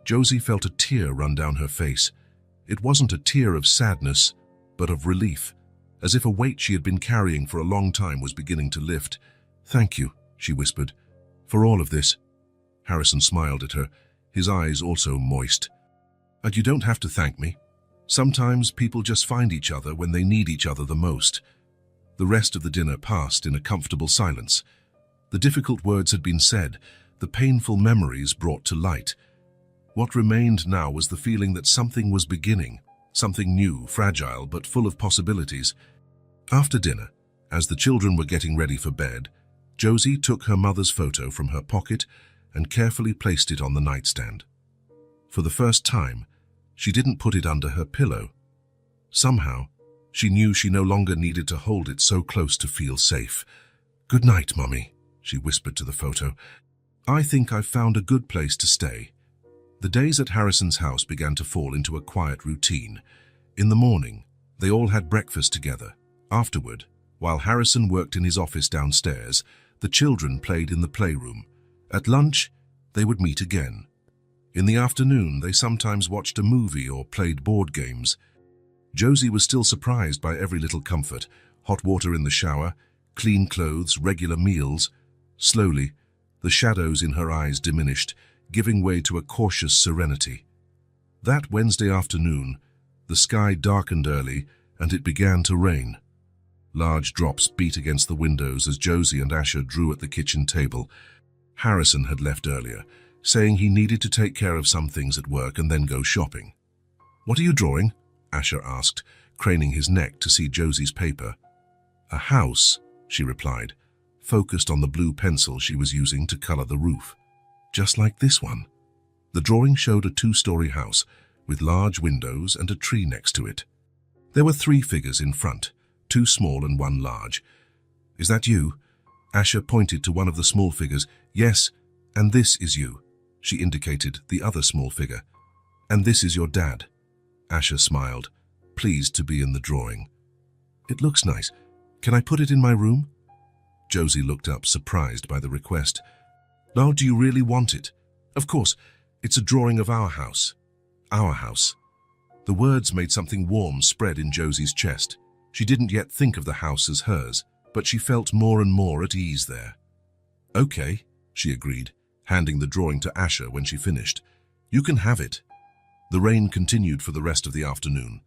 Josie felt a tear run down her face. It wasn't a tear of sadness, but of relief. as if a weight she had been carrying for a long time was beginning to lift. "Thank you," she whispered, "for all of this." Harrison smiled at her, his eyes also moist. "And you don't have to thank me. Sometimes people just find each other when they need each other the most." The rest of the dinner passed in a comfortable silence. The difficult words had been said, the painful memories brought to light. What remained now was the feeling that something was beginning, something new, fragile, but full of possibilities. After dinner, as the children were getting ready for bed, Josie took her mother's photo from her pocket and carefully placed it on the nightstand. For the first time, she didn't put it under her pillow. Somehow, she knew she no longer needed to hold it so close to feel safe. "Good night, Mummy," she whispered to the photo. "I think I've found a good place to stay." The days at Harrison's house began to fall into a quiet routine. In the morning, they all had breakfast together. Afterward, while Harrison worked in his office downstairs, the children played in the playroom. At lunch, they would meet again. In the afternoon, they sometimes watched a movie or played board games. Josie was still surprised by every little comfort: hot water in the shower, clean clothes, regular meals. Slowly, the shadows in her eyes diminished, giving way to a cautious serenity. That Wednesday afternoon, the sky darkened early and it began to rain. Large drops beat against the windows as Josie and Asher drew at the kitchen table. Harrison had left earlier, saying he needed to take care of some things at work and then go shopping. "What are you drawing?" Asher asked, craning his neck to see Josie's paper. "A house," she replied, focused on the blue pencil she was using to color the roof. "Just like this one." The drawing showed a two-story house with large windows and a tree next to it. There were 3 figures in front, 2 small and 1 large. "Is that you?" Asher pointed to one of the small figures. "Yes, and this is you." She indicated the other small figure. "And this is your dad." Asher smiled, pleased to be in the drawing. "It looks nice. Can I put it in my room?" Josie looked up, surprised by the request. "No, do you really want it?" "Of course. It's a drawing of our house." "Our house." The words made something warm spread in Josie's chest. She didn't yet think of the house as hers, but she felt more and more at ease there. "Okay," she agreed, handing the drawing to Asher when she finished. "You can have it." The rain continued for the rest of the afternoon.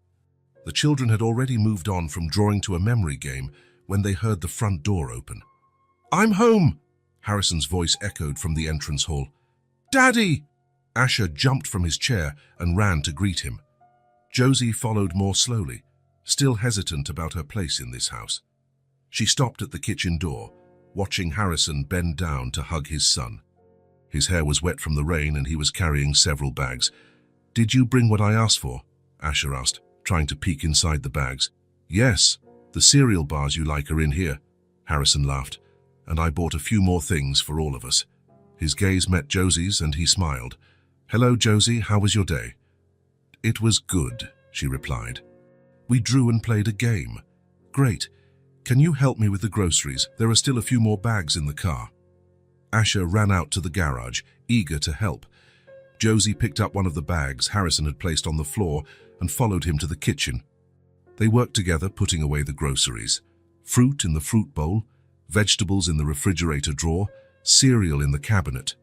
The children had already moved on from drawing to a memory game when they heard the front door open. "I'm home!" Harrison's voice echoed from the entrance hall. "Daddy!" Asher jumped from his chair and ran to greet him. Josie followed more slowly, still hesitant about her place in this house. She stopped at the kitchen door, watching Harrison bend down to hug his son. His hair was wet from the rain and he was carrying several bags. "Did you bring what I asked for?" Asher asked, trying to peek inside the bags. "Yes, the cereal bars you like are in here," Harrison laughed, "and I bought a few more things for all of us." His gaze met Josie's and he smiled. "Hello, Josie, how was your day?" "It was good," she replied. "We drew and played a game." "Great. Can you help me with the groceries? There are still a few more bags in the car." Asher ran out to the garage, eager to help. Josie picked up one of the bags Harrison had placed on the floor and followed him to the kitchen. They worked together, putting away the groceries. Fruit in the fruit bowl, vegetables in the refrigerator drawer, cereal in the cabinet.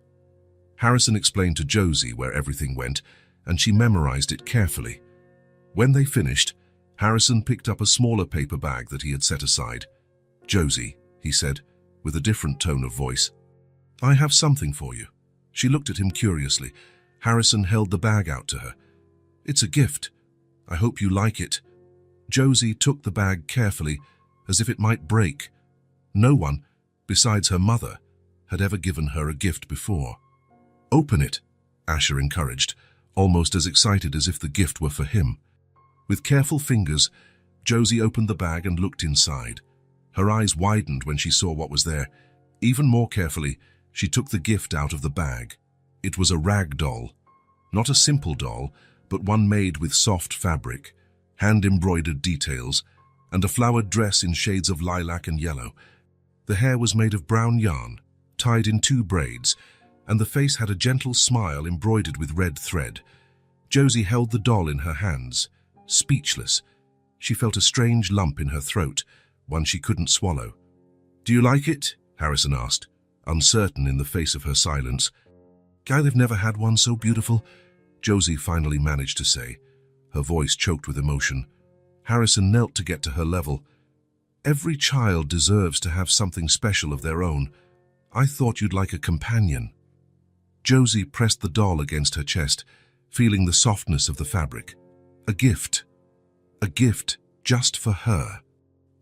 Harrison explained to Josie where everything went, and she memorized it carefully. When they finished, Harrison picked up a smaller paper bag that he had set aside. "Josie," he said, with a different tone of voice, "I have something for you." She looked at him curiously. Harrison held the bag out to her. "It's a gift. I hope you like it." Josie took the bag carefully, as if it might break. No one, besides her mother, had ever given her a gift before. "Open it," Asher encouraged, almost as excited as if the gift were for him. With careful fingers, Josie opened the bag and looked inside. Her eyes widened when she saw what was there. Even more carefully, she took the gift out of the bag. It was a rag doll. Not a simple doll, but one made with soft fabric, hand-embroidered details, and a flowered dress in shades of lilac and yellow. The hair was made of brown yarn, tied in 2 braids, and the face had a gentle smile embroidered with red thread. Josie held the doll in her hands, speechless. She felt a strange lump in her throat, one she couldn't swallow. "Do you like it?" Harrison asked, uncertain in the face of her silence. "I've never had one so beautiful," Josie finally managed to say, her voice choked with emotion. Harrison knelt to get to her level. "Every child deserves to have something special of their own. I thought you'd like a companion." Josie pressed the doll against her chest, feeling the softness of the fabric. A gift. A gift just for her.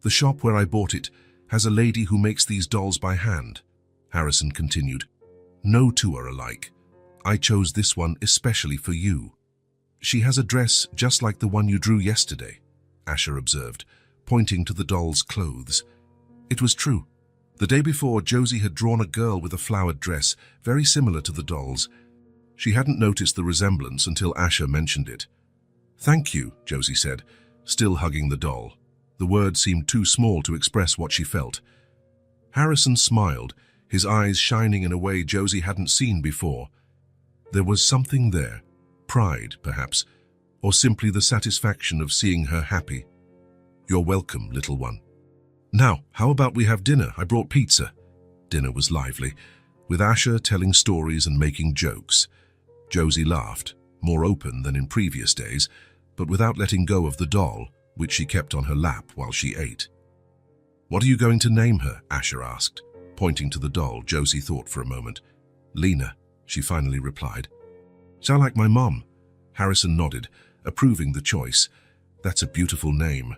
"The shop where I bought it has a lady who makes these dolls by hand," Harrison continued. "No two are alike. I chose this one especially for you." "She has a dress just like the one you drew yesterday," Asher observed, pointing to the doll's clothes. It was true. The day before, Josie had drawn a girl with a flowered dress, very similar to the doll's. She hadn't noticed the resemblance until Asher mentioned it. "Thank you," Josie said, still hugging the doll. The words seemed too small to express what she felt. Harrison smiled, his eyes shining in a way Josie hadn't seen before. There was something there, pride, perhaps, or simply the satisfaction of seeing her happy. "You're welcome, little one. Now, how about we have dinner? I brought pizza." Dinner was lively, with Asher telling stories and making jokes. Josie laughed, more open than in previous days, but without letting go of the doll, which she kept on her lap while she ate. "What are you going to name her?" Asher asked, pointing to the doll. Josie thought for a moment. "Lena," she finally replied. "Sound like my mom?" Harrison nodded, approving the choice. "That's a beautiful name."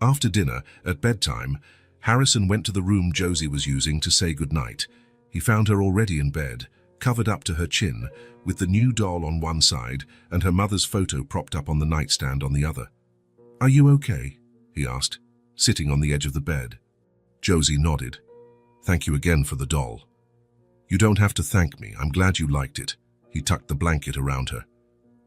After dinner, at bedtime, Harrison went to the room Josie was using to say goodnight. He found her already in bed, covered up to her chin, with the new doll on one side and her mother's photo propped up on the nightstand on the other. "Are you okay?" he asked, sitting on the edge of the bed. Josie nodded. "Thank you again for the doll." "You don't have to thank me. I'm glad you liked it." He tucked the blanket around her.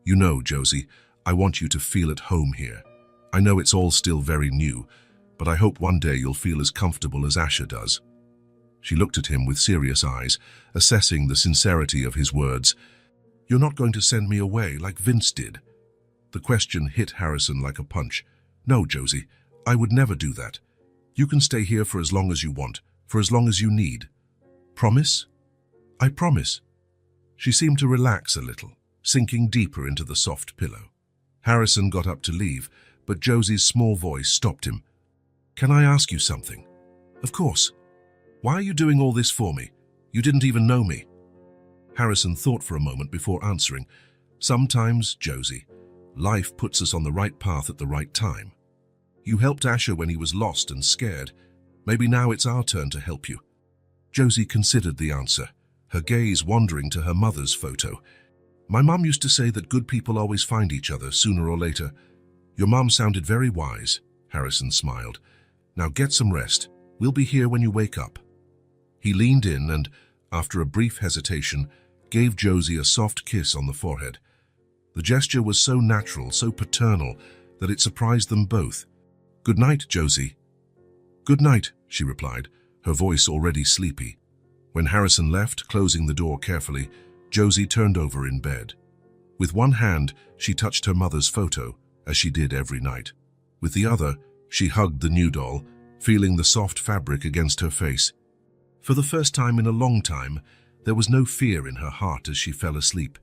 "You know, Josie, I want you to feel at home here. I know it's all still very new, but I hope one day you'll feel as comfortable as Asher does." She looked at him with serious eyes, assessing the sincerity of his words. "You're not going to send me away like Vince did?" The question hit Harrison like a punch. "No, Josie, I would never do that. You can stay here for as long as you want, for as long as you need." "Promise?" "I promise." She seemed to relax a little, sinking deeper into the soft pillow. Harrison got up to leave, but Josie's small voice stopped him. "Can I ask you something?" "Of course." "Why are you doing all this for me? You didn't even know me." Harrison thought for a moment before answering. "Sometimes, Josie, life puts us on the right path at the right time. You helped Asher when he was lost and scared. Maybe now it's our turn to help you." Josie considered the answer, her gaze wandering to her mother's photo. "My mom used to say that good people always find each other sooner or later." "Your mom sounded very wise," Harrison smiled. "Now get some rest. We'll be here when you wake up." He leaned in and, after a brief hesitation, gave Josie a soft kiss on the forehead. The gesture was so natural, so paternal, that it surprised them both. "Good night, Josie." "Good night," she replied, her voice already sleepy. When Harrison left, closing the door carefully, Josie turned over in bed. With one hand, she touched her mother's photo, as she did every night. With the other, she hugged the new doll, feeling the soft fabric against her face. For the first time in a long time, there was no fear in her heart as she fell asleep.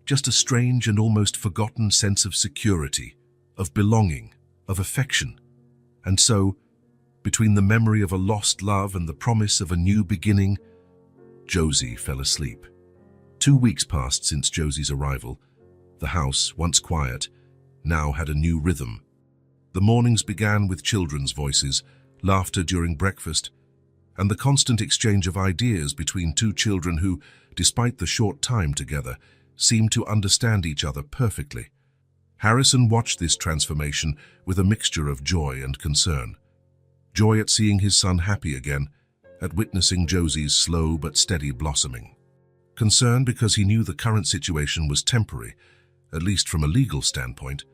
Just a strange and almost forgotten sense of security, of belonging, of affection. And so, between the memory of a lost love and the promise of a new beginning, Josie fell asleep. 2 weeks passed since Josie's arrival. The house, once quiet, now had a new rhythm. The mornings began with children's voices, laughter during breakfast, and the constant exchange of ideas between two children who, despite the short time together, seemed to understand each other perfectly. Harrison watched this transformation with a mixture of joy and concern. Joy at seeing his son happy again, at witnessing Josie's slow but steady blossoming. Concern because he knew the current situation was temporary, at least from a legal standpoint.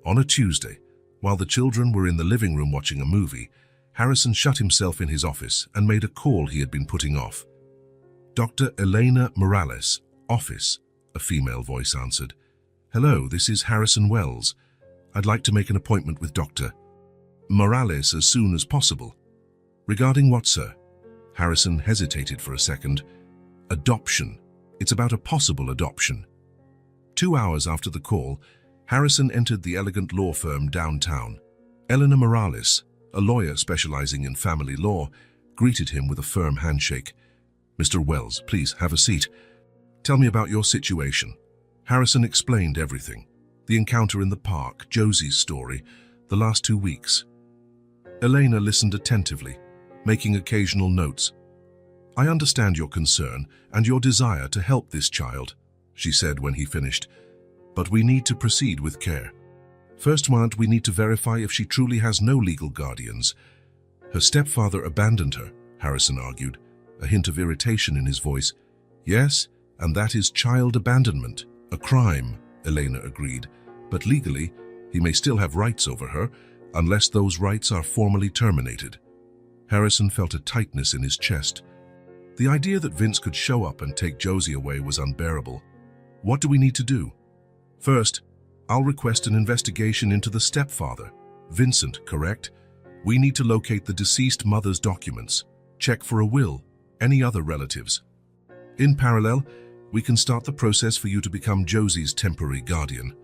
On a Tuesday, while the children were in the living room watching a movie, Harrison shut himself in his office and made a call he had been putting off. "Dr. Elena Morales, office," a female voice answered. "Hello, this is Harrison Wells. I'd like to make an appointment with Dr. Morales as soon as possible. Regarding what, sir? Harrison hesitated for a second. Adoption. It's about a possible adoption. 2 hours after the call, Harrison entered the elegant law firm downtown. Eleanor Morales, a lawyer specializing in family law, greeted him with a firm handshake. Mr. Wells, please have a seat. Tell me about your situation. Harrison explained everything. The encounter in the park, Josie's story, the last 2 weeks. Elena listened attentively, making occasional notes. I understand your concern and your desire to help this child, she said when he finished, but we need to proceed with care. First, we need to verify if she truly has no legal guardians. Her stepfather abandoned her, Harrison argued, a hint of irritation in his voice. Yes, and that is child abandonment, a crime, Elena agreed, but legally, he may still have rights over her, unless those rights are formally terminated. Harrison felt a tightness in his chest. The idea that Vince could show up and take Josie away was unbearable. What do we need to do? First, I'll request an investigation into the stepfather. Vincent, correct? We need to locate the deceased mother's documents, check for a will, any other relatives. In parallel, we can start the process for you to become Josie's temporary guardian.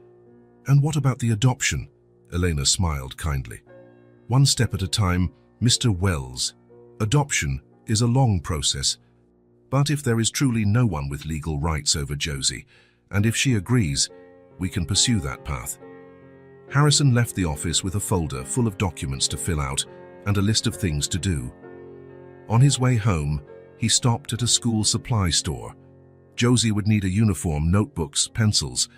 And what about the adoption? Elena smiled kindly. One step at a time, Mr. Wells. Adoption is a long process. But if there is truly no one with legal rights over Josie, and if she agrees, we can pursue that path. Harrison left the office with a folder full of documents to fill out and a list of things to do. On his way home, he stopped at a school supply store. Josie would need a uniform, notebooks, pencils.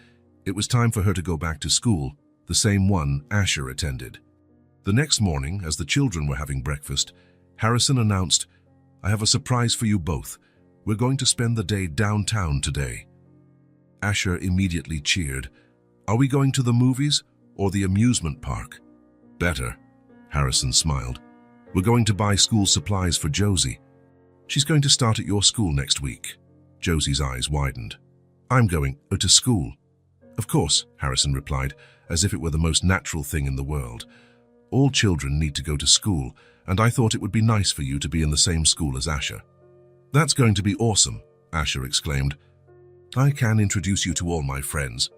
It was time for her to go back to school, the same one Asher attended. The next morning, as the children were having breakfast, Harrison announced, I have a surprise for you both. We're going to spend the day downtown today. Asher immediately cheered. Are we going to the movies or the amusement park? Better, Harrison smiled. We're going to buy school supplies for Josie. She's going to start at your school next week. Josie's eyes widened. I'm going to school. Of course, Harrison replied, as if it were the most natural thing in the world. All children need to go to school, and I thought it would be nice for you to be in the same school as Asher. That's going to be awesome, Asher exclaimed. I can introduce you to all my friends.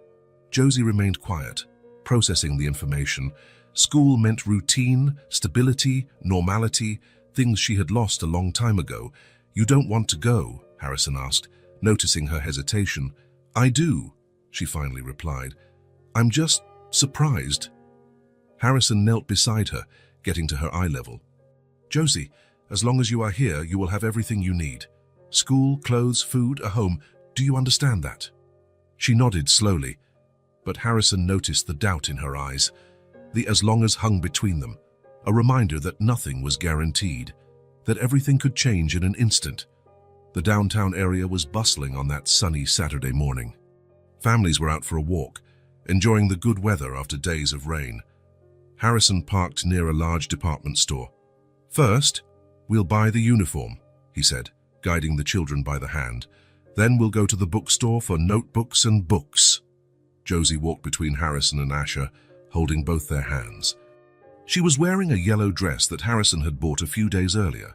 Josie remained quiet, processing the information. School meant routine, stability, normality, things she had lost a long time ago. You don't want to go? Harrison asked, noticing her hesitation. I do, she finally replied. I'm just surprised. Harrison knelt beside her, getting to her eye level. Josie, as long as you are here, you will have everything you need. School, clothes, food, a home. Do you understand that? She nodded slowly, but Harrison noticed the doubt in her eyes. The as long as hung between them, a reminder that nothing was guaranteed, that everything could change in an instant. The downtown area was bustling on that sunny Saturday morning. Families were out for a walk, enjoying the good weather after days of rain. Harrison parked near a large department store. First, we'll buy the uniform, he said, guiding the children by the hand. Then we'll go to the bookstore for notebooks and books. Josie walked between Harrison and Asher, holding both their hands. She was wearing a yellow dress that Harrison had bought a few days earlier,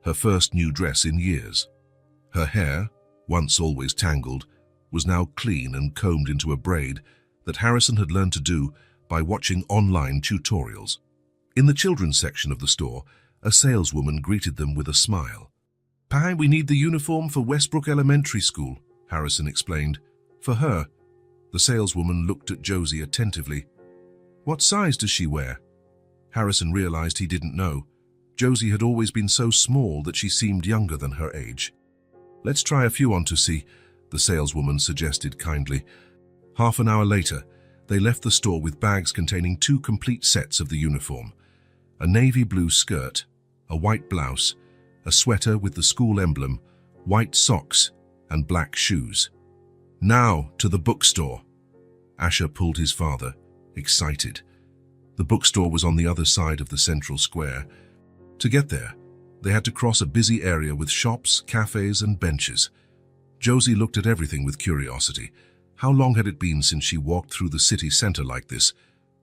her first new dress in years. Her hair, once always tangled, was now clean and combed into a braid that Harrison had learned to do by watching online tutorials. In the children's section of the store, a saleswoman greeted them with a smile. Pi, we need the uniform for Westbrook Elementary School, Harrison explained. For her. The saleswoman looked at Josie attentively. What size does she wear? Harrison realized he didn't know. Josie had always been so small that she seemed younger than her age. Let's try a few on to see, the saleswoman suggested kindly. Half an hour later, they left the store with bags containing 2 complete sets of the uniform. A navy blue skirt, a white blouse, a sweater with the school emblem, white socks, and black shoes. Now to the bookstore. Asher pulled his father, excited. The bookstore was on the other side of the central square. To get there, they had to cross a busy area with shops, cafes, and benches. Josie looked at everything with curiosity. How long had it been since she walked through the city center like this?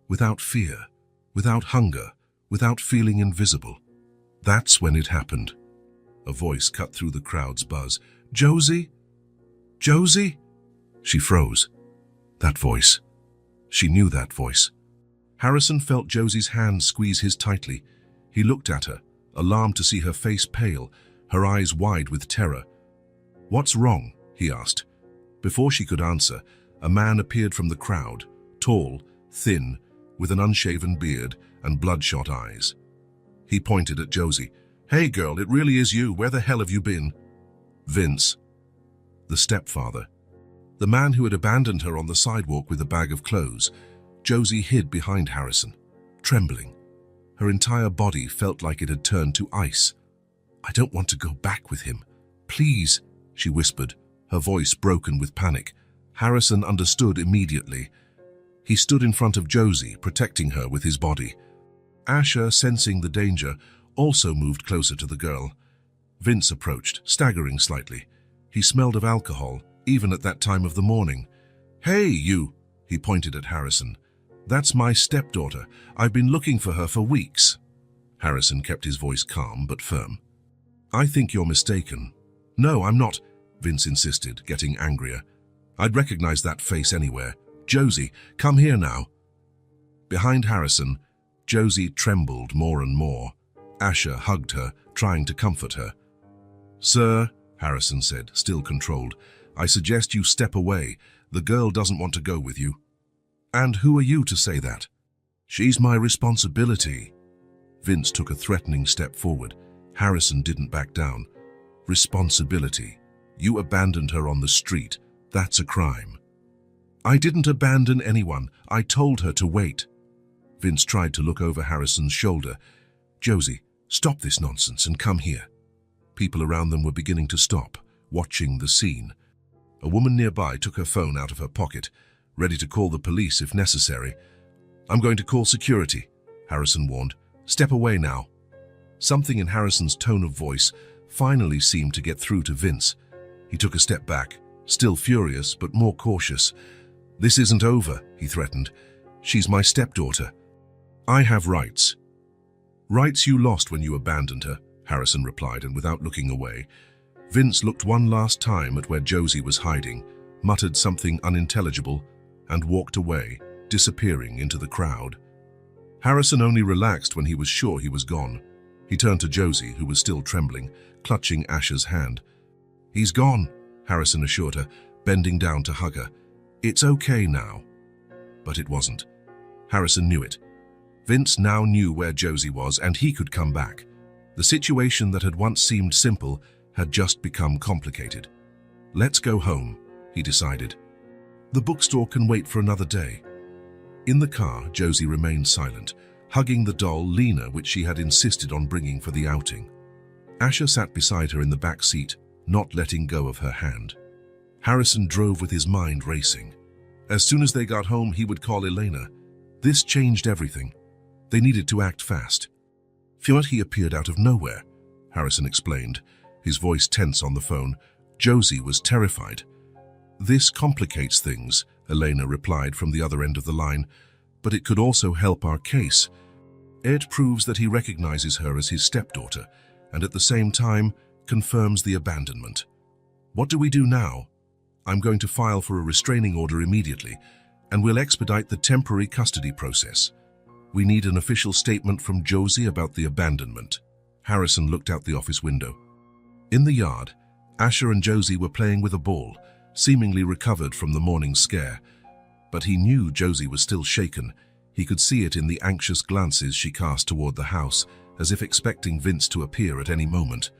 without fear, without hunger, without feeling invisible. That's when it happened. A voice cut through the crowd's buzz. "Josie? Josie?" She froze. That voice. She knew that voice. Harrison felt Josie's hand squeeze his tightly. He looked at her, alarmed to see her face pale, her eyes wide with terror. "What's wrong?" he asked. Before she could answer, a man appeared from the crowd, tall, thin, with an unshaven beard and bloodshot eyes. He pointed at Josie. "Hey girl, it really is you. Where the hell have you been?" Vince. The stepfather. The man who had abandoned her on the sidewalk with a bag of clothes. Josie hid behind Harrison, trembling. Her entire body felt like it had turned to ice. "I don't want to go back with him. Please," she whispered, her voice broken with panic. Harrison understood immediately. He stood in front of Josie, protecting her with his body. Asher, sensing the danger, also moved closer to the girl. Vince approached, staggering slightly. He smelled of alcohol, even at that time of the morning. "Hey, you!" he pointed at Harrison. "That's my stepdaughter. I've been looking for her for weeks." Harrison kept his voice calm but firm. "I think you're mistaken." "No, I'm not," Vince insisted, getting angrier. "I'd recognize that face anywhere. Josie, come here now." Behind Harrison, Josie trembled more and more. Asher hugged her, trying to comfort her. "Sir," Harrison said, still controlled, "I suggest you step away. The girl doesn't want to go with you." "And who are you to say that?" "She's my responsibility." Vince took a threatening step forward. Harrison didn't back down. "Responsibility. You abandoned her on the street. That's a crime." "I didn't abandon anyone. I told her to wait." Vince tried to look over Harrison's shoulder. "Josie, stop this nonsense and come here." People around them were beginning to stop, watching the scene. A woman nearby took her phone out of her pocket, ready to call the police if necessary. "I'm going to call security," Harrison warned. "Step away now." Something in Harrison's tone of voice finally seemed to get through to Vince. He took a step back, still furious but more cautious. "This isn't over," he threatened. "She's my stepdaughter. I have rights." "Rights you lost when you abandoned her," Harrison replied, and without looking away. Vince looked one last time at where Josie was hiding, muttered something unintelligible, and walked away, disappearing into the crowd. Harrison only relaxed when he was sure he was gone. He turned to Josie, who was still trembling, clutching Asher's hand. "He's gone," Harrison assured her, bending down to hug her. "It's okay now." But it wasn't. Harrison knew it. Vince now knew where Josie was, and he could come back. The situation that had once seemed simple had just become complicated. "Let's go home," he decided. "The bookstore can wait for another day." In the car, Josie remained silent, hugging the doll Lena, which she had insisted on bringing for the outing. Asher sat beside her in the back seat, not letting go of her hand. Harrison drove with his mind racing. As soon as they got home, he would call Elena. This changed everything. They needed to act fast. He appeared out of nowhere, Harrison explained, his voice tense on the phone. Josie was terrified. "This complicates things," Elena replied from the other end of the line, "but it could also help our case. It proves that he recognizes her as his stepdaughter, and at the same time confirms the abandonment. What do we do now? I'm going to file for a restraining order immediately, and we'll expedite the temporary custody process. We need an official statement from Josie about the abandonment." Harrison looked out the office window. In the yard, Asher and Josie were playing with a ball, seemingly recovered from the morning scare. But he knew Josie was still shaken. He could see it in the anxious glances she cast toward the house, as if expecting Vince to appear at any moment.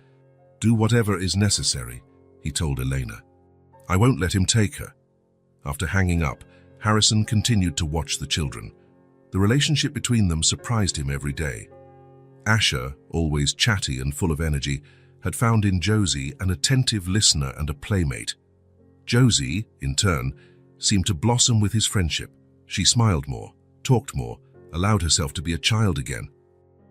"Do whatever is necessary," he told Elena. "I won't let him take her." After hanging up, Harrison continued to watch the children. The relationship between them surprised him every day. Asher, always chatty and full of energy, had found in Josie an attentive listener and a playmate. Josie, in turn, seemed to blossom with his friendship. She smiled more, talked more, allowed herself to be a child again.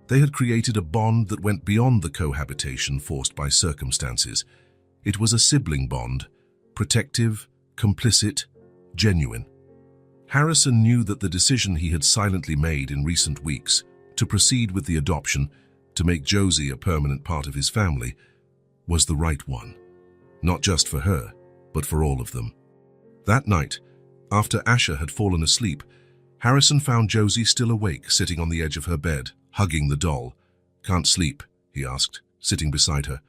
They had created a bond that went beyond the cohabitation forced by circumstances. It was a sibling bond, protective, complicit, genuine. Harrison knew that the decision he had silently made in recent weeks, to proceed with the adoption, to make Josie a permanent part of his family, was the right one. Not just for her, but for all of them. That night, after Asher had fallen asleep, Harrison found Josie still awake, sitting on the edge of her bed, hugging the doll. "Can't sleep?" he asked, sitting beside her.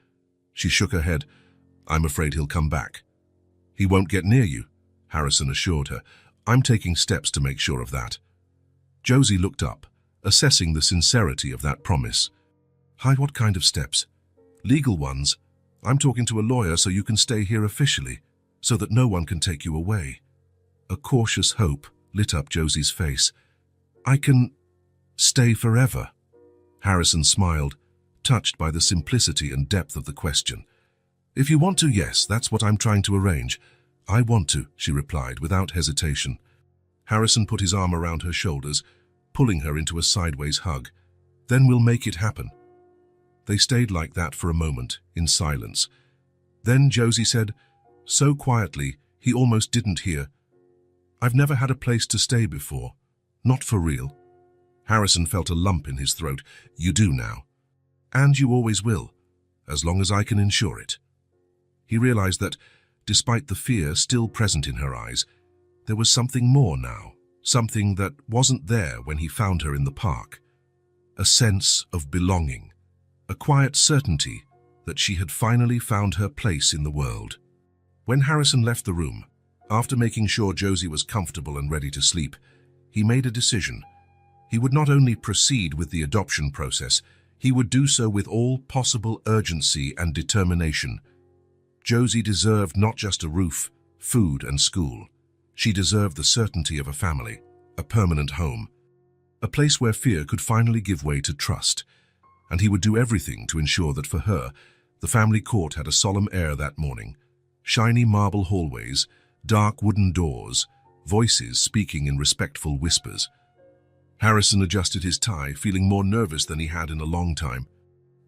She shook her head. "I'm afraid he'll come back." "He won't get near you," Harrison assured her. "I'm taking steps to make sure of that." Josie looked up, assessing the sincerity of that promise. "Hi, what kind of steps?" "Legal ones. I'm talking to a lawyer so you can stay here officially, so that no one can take you away." A cautious hope lit up Josie's face. "I can stay forever?" Harrison smiled, touched by the simplicity and depth of the question. "If you want to, yes, that's what I'm trying to arrange." "I want to," she replied without hesitation. Harrison put his arm around her shoulders, pulling her into a sideways hug. "Then we'll make it happen." They stayed like that for a moment, in silence. Then Josie said, so quietly he almost didn't hear, "I've never had a place to stay before. Not for real." Harrison felt a lump in his throat. "You do now. And you always will, as long as I can ensure it." He realized that, despite the fear still present in her eyes, there was something more now, something that wasn't there when he found her in the park. A sense of belonging, a quiet certainty that she had finally found her place in the world. When Harrison left the room, after making sure Josie was comfortable and ready to sleep, he made a decision. He would not only proceed with the adoption process, he would do so with all possible urgency and determination. Josie deserved not just a roof, food, and school. She deserved the certainty of a family, a permanent home, a place where fear could finally give way to trust. And he would do everything to ensure that for her, the family court had a solemn air that morning. Shiny marble hallways, dark wooden doors, voices speaking in respectful whispers. Harrison adjusted his tie, feeling more nervous than he had in a long time.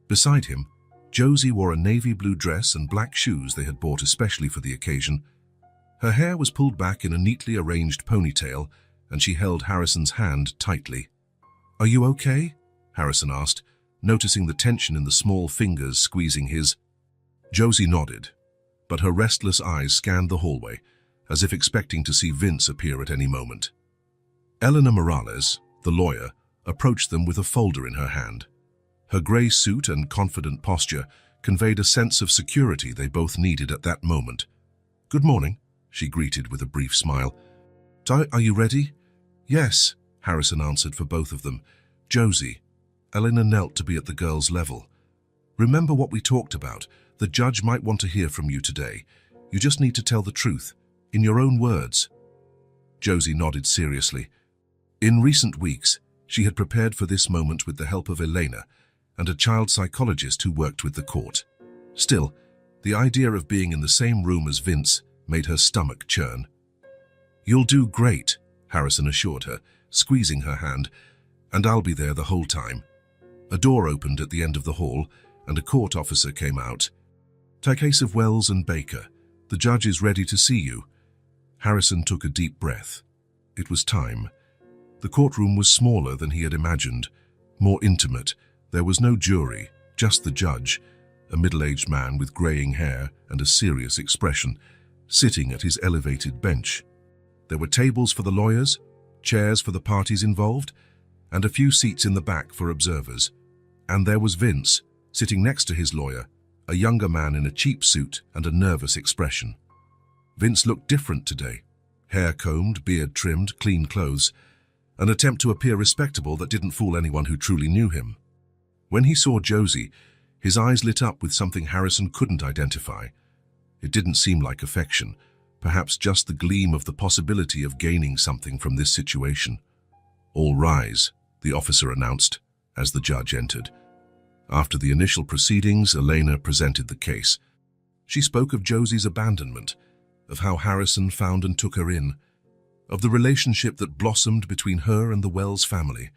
Beside him, Josie wore a navy blue dress and black shoes they had bought especially for the occasion. Her hair was pulled back in a neatly arranged ponytail, and she held Harrison's hand tightly. "Are you okay?" Harrison asked, noticing the tension in the small fingers squeezing his. Josie nodded, but her restless eyes scanned the hallway, as if expecting to see Vince appear at any moment. Eleanor Morales, the lawyer, approached them with a folder in her hand. Her grey suit and confident posture conveyed a sense of security they both needed at that moment. "Good morning," she greeted with a brief smile. "Are you ready?" "Yes," Harrison answered for both of them. "Josie." Eleanor knelt to be at the girl's level. "Remember what we talked about. The judge might want to hear from you today. You just need to tell the truth, in your own words." Josie nodded seriously. In recent weeks, she had prepared for this moment with the help of Elena and a child psychologist who worked with the court. Still, the idea of being in the same room as Vince made her stomach churn. "You'll do great," Harrison assured her, squeezing her hand, "and I'll be there the whole time." A door opened at the end of the hall, and a court officer came out. "Case of Wells and Baker. The judge is ready to see you." Harrison took a deep breath. It was time. The courtroom was smaller than he had imagined, more intimate. There was no jury, just the judge, a middle-aged man with graying hair and a serious expression, sitting at his elevated bench. There were tables for the lawyers, chairs for the parties involved, and a few seats in the back for observers. And there was Vince, sitting next to his lawyer, a younger man in a cheap suit and a nervous expression. Vince looked different today. Hair combed, beard trimmed, clean clothes. An attempt to appear respectable that didn't fool anyone who truly knew him. When he saw Josie, his eyes lit up with something Harrison couldn't identify. It didn't seem like affection, perhaps just the gleam of the possibility of gaining something from this situation. "All rise," the officer announced as the judge entered. After the initial proceedings, Elena presented the case. She spoke of Josie's abandonment, of how Harrison found and took her in, of the relationship that blossomed between her and the Wells family.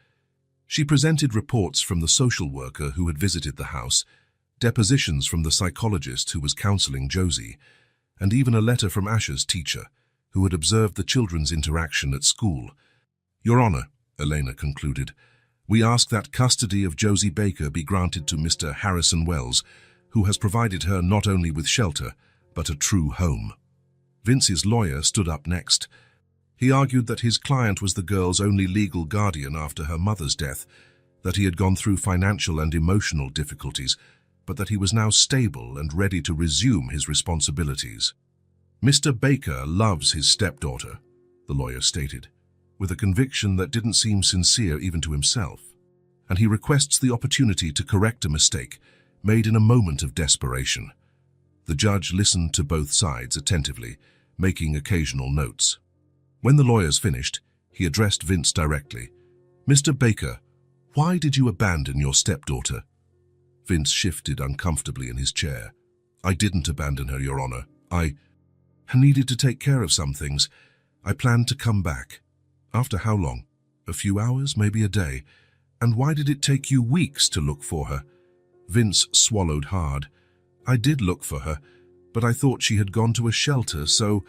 She presented reports from the social worker who had visited the house, depositions from the psychologist who was counseling Josie, and even a letter from Asher's teacher, who had observed the children's interaction at school. "Your Honor," Elena concluded, "we ask that custody of Josie Baker be granted to Mr. Harrison Wells, who has provided her not only with shelter, but a true home." Vince's lawyer stood up next. He argued that his client was the girl's only legal guardian after her mother's death, that he had gone through financial and emotional difficulties, but that he was now stable and ready to resume his responsibilities. "Mr. Baker loves his stepdaughter," the lawyer stated, with a conviction that didn't seem sincere even to himself, "and he requests the opportunity to correct a mistake made in a moment of desperation." The judge listened to both sides attentively, making occasional notes. When the lawyers finished, he addressed Vince directly. "Mr. Baker, why did you abandon your stepdaughter?" Vince shifted uncomfortably in his chair. "I didn't abandon her, Your Honor. I needed to take care of some things. I planned to come back." "After how long? A few hours, maybe a day? And why did it take you weeks to look for her?" Vince swallowed hard. "I did look for her, but I thought she had gone to a shelter, so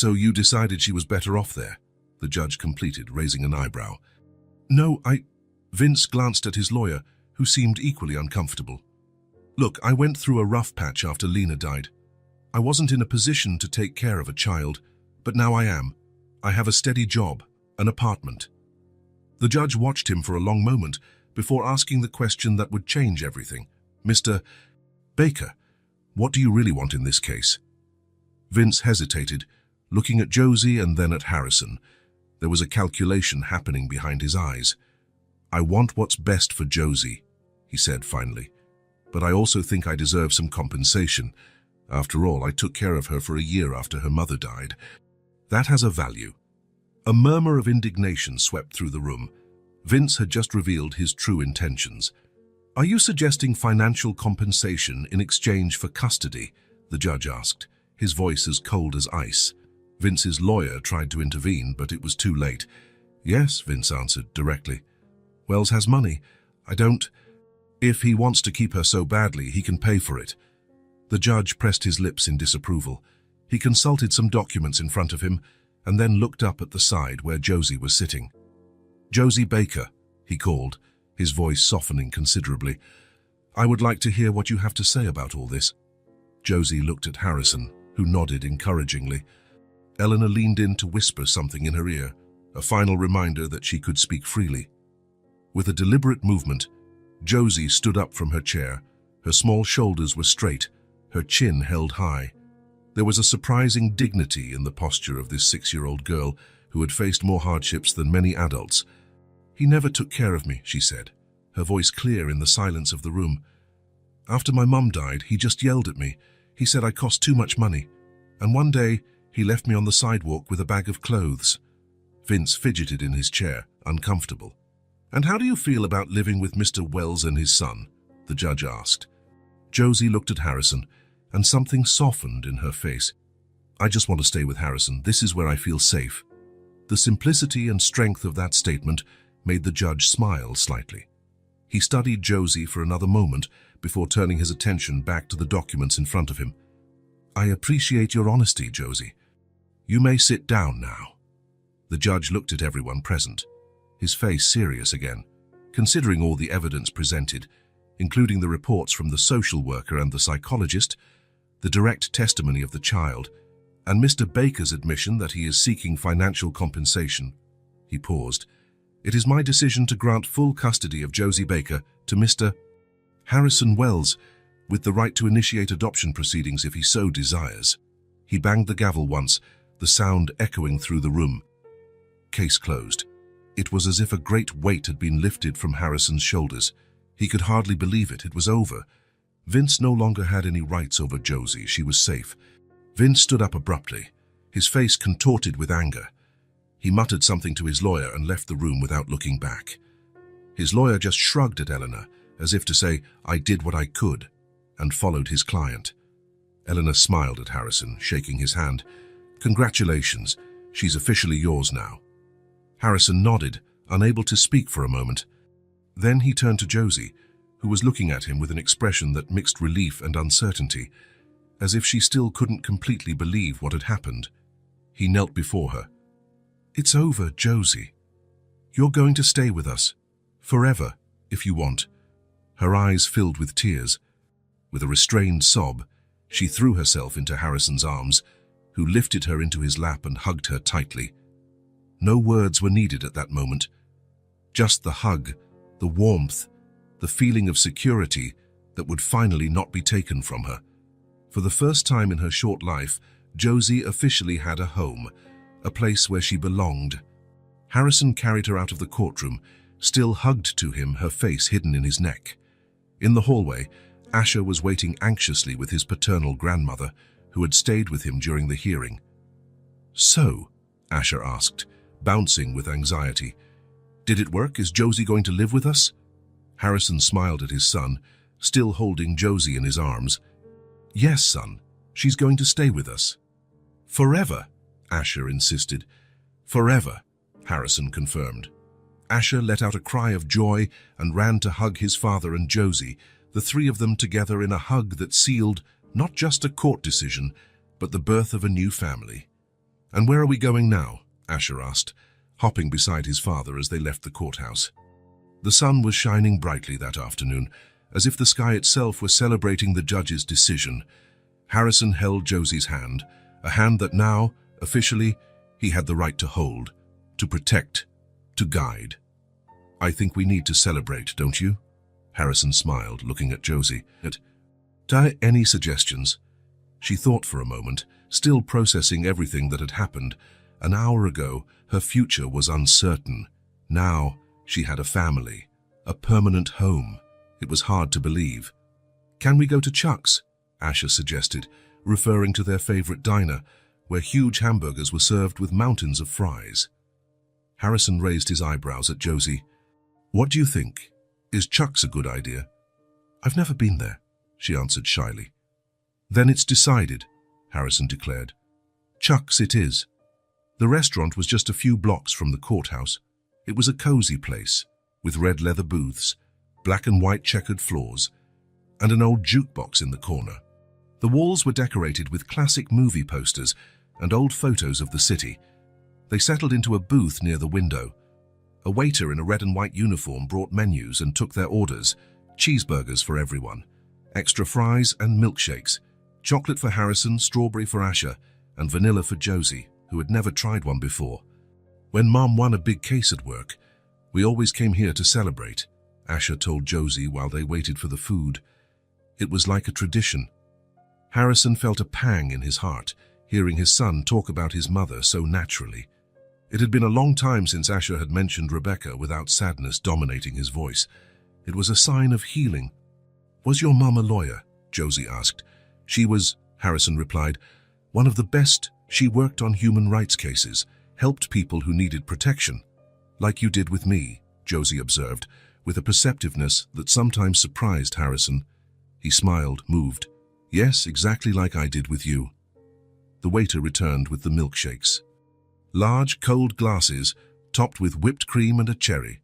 you decided she was better off there," the judge completed, raising an eyebrow. "No, Vince glanced at his lawyer, who seemed equally uncomfortable. "Look, I went through a rough patch after Lena died. I wasn't in a position to take care of a child, but now I am. I have a steady job, an apartment." The judge watched him for a long moment before asking the question that would change everything. "Mr. Baker, what do you really want in this case?" Vince hesitated, looking at Josie and then at Harrison. There was a calculation happening behind his eyes. "I want what's best for Josie," he said finally. "But I also think I deserve some compensation. After all, I took care of her for a year after her mother died. That has a value." A murmur of indignation swept through the room. Vince had just revealed his true intentions. "Are you suggesting financial compensation in exchange for custody?" the judge asked, his voice as cold as ice. Vince's lawyer tried to intervene, but it was too late. "Yes," Vince answered directly. "Wells has money. If he wants to keep her so badly, he can pay for it." The judge pressed his lips in disapproval. He consulted some documents in front of him and then looked up at the side where Josie was sitting. "Josie Baker," he called, his voice softening considerably. "I would like to hear what you have to say about all this." Josie looked at Harrison, who nodded encouragingly. Eleanor leaned in to whisper something in her ear, a final reminder that she could speak freely. With a deliberate movement, Josie stood up from her chair. Her small shoulders were straight, her chin held high. There was a surprising dignity in the posture of this 6-year-old girl who had faced more hardships than many adults. "He never took care of me," she said, her voice clear in the silence of the room. "After my mum died, he just yelled at me. He said I cost too much money. And one day, he left me on the sidewalk with a bag of clothes." Vince fidgeted in his chair, uncomfortable. "And how do you feel about living with Mr. Wells and his son?" the judge asked. Josie looked at Harrison, and something softened in her face. "I just want to stay with Harrison. This is where I feel safe." The simplicity and strength of that statement made the judge smile slightly. He studied Josie for another moment before turning his attention back to the documents in front of him. "I appreciate your honesty, Josie. You may sit down now." The judge looked at everyone present, his face serious again. Considering all the evidence presented, including the reports from the social worker and the psychologist, the direct testimony of the child, and Mr. Baker's admission that he is seeking financial compensation, he paused. "It is my decision to grant full custody of Josie Baker to Mr. Harrison Wells, with the right to initiate adoption proceedings if he so desires." He banged the gavel once, the sound echoing through the room. Case closed. It was as if a great weight had been lifted from Harrison's shoulders. He could hardly believe it. It was over. Vince no longer had any rights over Josie. She was safe. Vince stood up abruptly, his face contorted with anger. He muttered something to his lawyer and left the room without looking back. His lawyer just shrugged at Eleanor, as if to say, "I did what I could," and followed his client. Eleanor smiled at Harrison, shaking his hand. "Congratulations, she's officially yours now." Harrison nodded, unable to speak for a moment. Then he turned to Josie, who was looking at him with an expression that mixed relief and uncertainty, as if she still couldn't completely believe what had happened. He knelt before her. "It's over, Josie. You're going to stay with us. Forever, if you want." Her eyes filled with tears. With a restrained sob, she threw herself into Harrison's arms, who lifted her into his lap and hugged her tightly. No words were needed at that moment. Just the hug, the warmth, the feeling of security that would finally not be taken from her. For the first time in her short life, Josie officially had a home, a place where she belonged. Harrison carried her out of the courtroom, still hugged to him, her face hidden in his neck. In the hallway, Asher was waiting anxiously with his paternal grandmother, who had stayed with him during the hearing. "So," Asher asked, bouncing with anxiety, "did it work? Is Josie going to live with us?" Harrison smiled at his son, still holding Josie in his arms. "Yes, son. She's going to stay with us." "Forever," Asher insisted. "Forever," Harrison confirmed. Asher let out a cry of joy and ran to hug his father and Josie, the three of them together in a hug that sealed not just a court decision, but the birth of a new family. "And where are we going now?" Asher asked, hopping beside his father as they left the courthouse. The sun was shining brightly that afternoon, as if the sky itself were celebrating the judge's decision. Harrison held Josie's hand, a hand that now, officially, he had the right to hold, to protect, to guide. "I think we need to celebrate, don't you?" Harrison smiled, looking at Josie. "Any suggestions?" She thought for a moment, still processing everything that had happened. An hour ago, her future was uncertain. Now, she had a family, a permanent home. It was hard to believe. "Can we go to Chuck's?" Asher suggested, referring to their favorite diner, where huge hamburgers were served with mountains of fries. Harrison raised his eyebrows at Josie. "What do you think? Is Chuck's a good idea?" "I've never been there," she answered shyly. "Then it's decided," Harrison declared. "Chuck's it is." The restaurant was just a few blocks from the courthouse. It was a cozy place, with red leather booths, black and white checkered floors, and an old jukebox in the corner. The walls were decorated with classic movie posters and old photos of the city. They settled into a booth near the window. A waiter in a red and white uniform brought menus and took their orders: cheeseburgers for everyone, extra fries and milkshakes, chocolate for Harrison, strawberry for Asher, and vanilla for Josie, who had never tried one before. "When Mom won a big case at work, we always came here to celebrate," Asher told Josie while they waited for the food. It was like a tradition. Harrison felt a pang in his heart, hearing his son talk about his mother so naturally. It had been a long time since Asher had mentioned Rebecca without sadness dominating his voice. It was a sign of healing. "Was your mom a lawyer?" Josie asked. "She was," Harrison replied. "One of the best. She worked on human rights cases, helped people who needed protection. Like you did with me," Josie observed, with a perceptiveness that sometimes surprised Harrison. He smiled, moved. "Yes, exactly like I did with you." The waiter returned with the milkshakes. Large, cold glasses, topped with whipped cream and a cherry.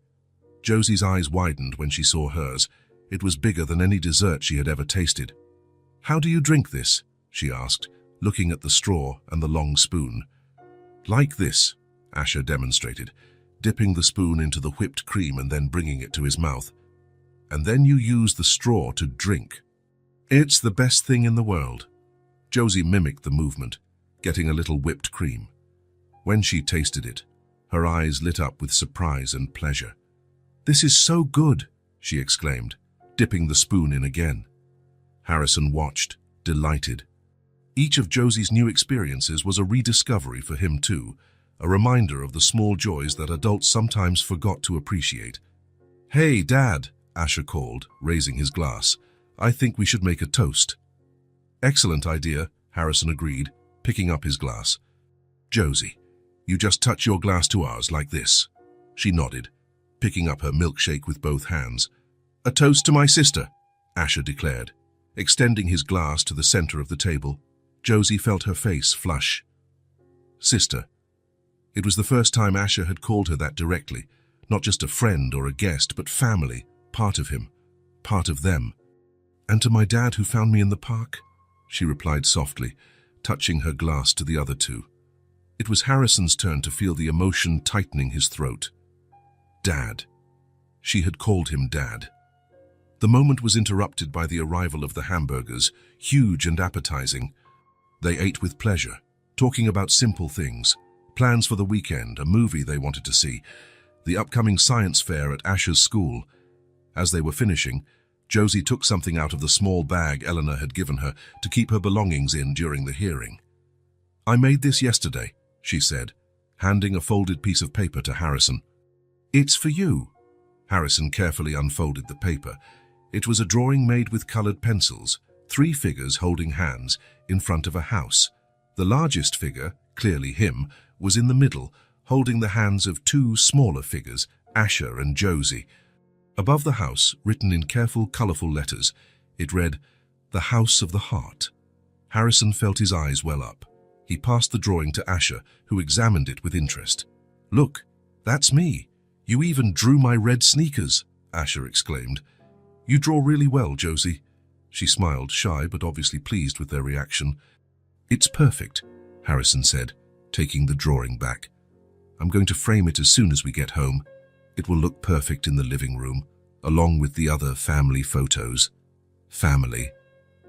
Josie's eyes widened when she saw hers. It was bigger than any dessert she had ever tasted. "How do you drink this?" she asked, looking at the straw and the long spoon. "Like this," Asher demonstrated, dipping the spoon into the whipped cream and then bringing it to his mouth. "And then you use the straw to drink. It's the best thing in the world." Josie mimicked the movement, getting a little whipped cream. When she tasted it, her eyes lit up with surprise and pleasure. "This is so good," she exclaimed, dipping the spoon in again. Harrison watched, delighted. Each of Josie's new experiences was a rediscovery for him too, a reminder of the small joys that adults sometimes forgot to appreciate. "Hey, Dad," Asher called, raising his glass. "I think we should make a toast." "Excellent idea," Harrison agreed, picking up his glass. "Josie, you just touch your glass to ours like this." She nodded, picking up her milkshake with both hands. "A toast to my sister," Asher declared, extending his glass to the center of the table. Josie felt her face flush. Sister. It was the first time Asher had called her that directly, not just a friend or a guest, but family, part of him, part of them. "And to my dad who found me in the park," she replied softly, touching her glass to the other two. It was Harrison's turn to feel the emotion tightening his throat. Dad. She had called him Dad. The moment was interrupted by the arrival of the hamburgers, huge and appetizing. They ate with pleasure, talking about simple things, plans for the weekend, a movie they wanted to see, the upcoming science fair at Asher's school. As they were finishing, Josie took something out of the small bag Eleanor had given her to keep her belongings in during the hearing. "I made this yesterday," she said, handing a folded piece of paper to Harrison. "It's for you." Harrison carefully unfolded the paper. It was a drawing made with colored pencils, 3 figures holding hands in front of a house. The largest figure, clearly him, was in the middle, holding the hands of 2 smaller figures, Asher and Josie. Above the house, written in careful, colorful letters, it read, "The House of the Heart." Harrison felt his eyes well up. He passed the drawing to Asher, who examined it with interest. "Look, that's me. You even drew my red sneakers," Asher exclaimed. "You draw really well, Josie." She smiled, shy but obviously pleased with their reaction. "It's perfect," Harrison said, taking the drawing back. "I'm going to frame it as soon as we get home. It will look perfect in the living room, along with the other family photos." Family.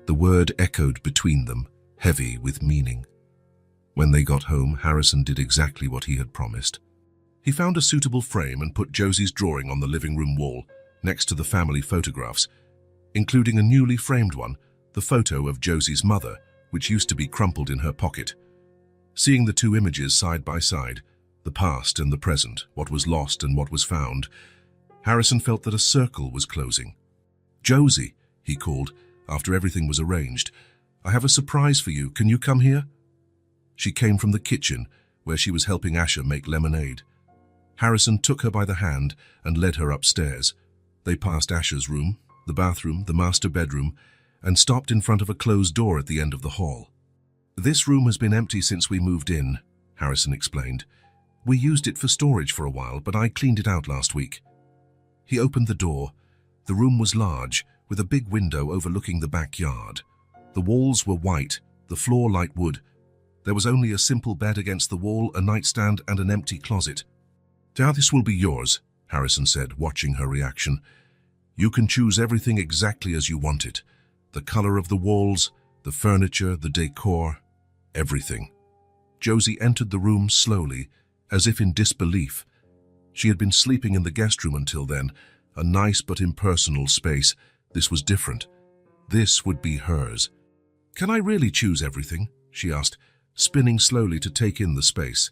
The word echoed between them, heavy with meaning. When they got home, Harrison did exactly what he had promised. He found a suitable frame and put Josie's drawing on the living room wall, next to the family photographs, including a newly framed one, the photo of Josie's mother, which used to be crumpled in her pocket. Seeing the 2 images side by side, the past and the present, what was lost and what was found, Harrison felt that a circle was closing. "Josie," he called, after everything was arranged, "I have a surprise for you. Can you come here?" She came from the kitchen, where she was helping Asher make lemonade. Harrison took her by the hand and led her upstairs. They passed Asher's room, the bathroom, the master bedroom, and stopped in front of a closed door at the end of the hall. "This room has been empty since we moved in," Harrison explained. "We used it for storage for a while, but I cleaned it out last week." He opened the door. The room was large, with a big window overlooking the backyard. The walls were white, the floor light wood. There was only a simple bed against the wall, a nightstand, and an empty closet. "Now this will be yours," Harrison said, watching her reaction. "You can choose everything exactly as you want it. The color of the walls, the furniture, the decor, everything." Josie entered the room slowly, as if in disbelief. She had been sleeping in the guest room until then, a nice but impersonal space. This was different. This would be hers. "Can I really choose everything?" she asked, spinning slowly to take in the space.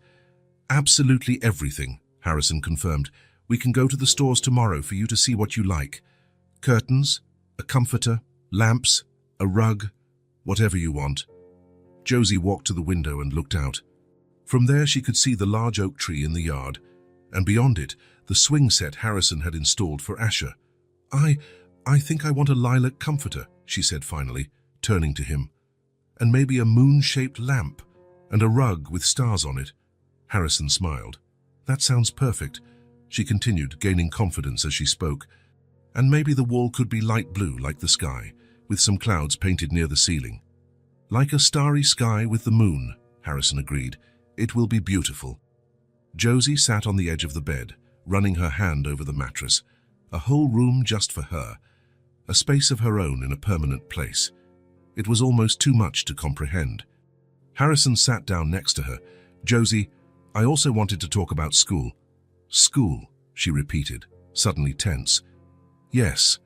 "Absolutely everything," Harrison confirmed. "We can go to the stores tomorrow for you to see what you like. Curtains, a comforter, lamps, a rug, whatever you want." Josie walked to the window and looked out. From there she could see the large oak tree in the yard, and beyond it, the swing set Harrison had installed for Asher. I think I want a lilac comforter," she said finally, turning to him. "And maybe a moon-shaped lamp, and a rug with stars on it." Harrison smiled. "That sounds perfect," she continued, gaining confidence as she spoke. "And maybe the wall could be light blue like the sky, with some clouds painted near the ceiling." "Like a starry sky with the moon," Harrison agreed. "It will be beautiful." Josie sat on the edge of the bed, running her hand over the mattress. A whole room just for her, a space of her own in a permanent place. It was almost too much to comprehend. Harrison sat down next to her. "Josie, I also wanted to talk about school." "School," she repeated, suddenly tense. "Yes.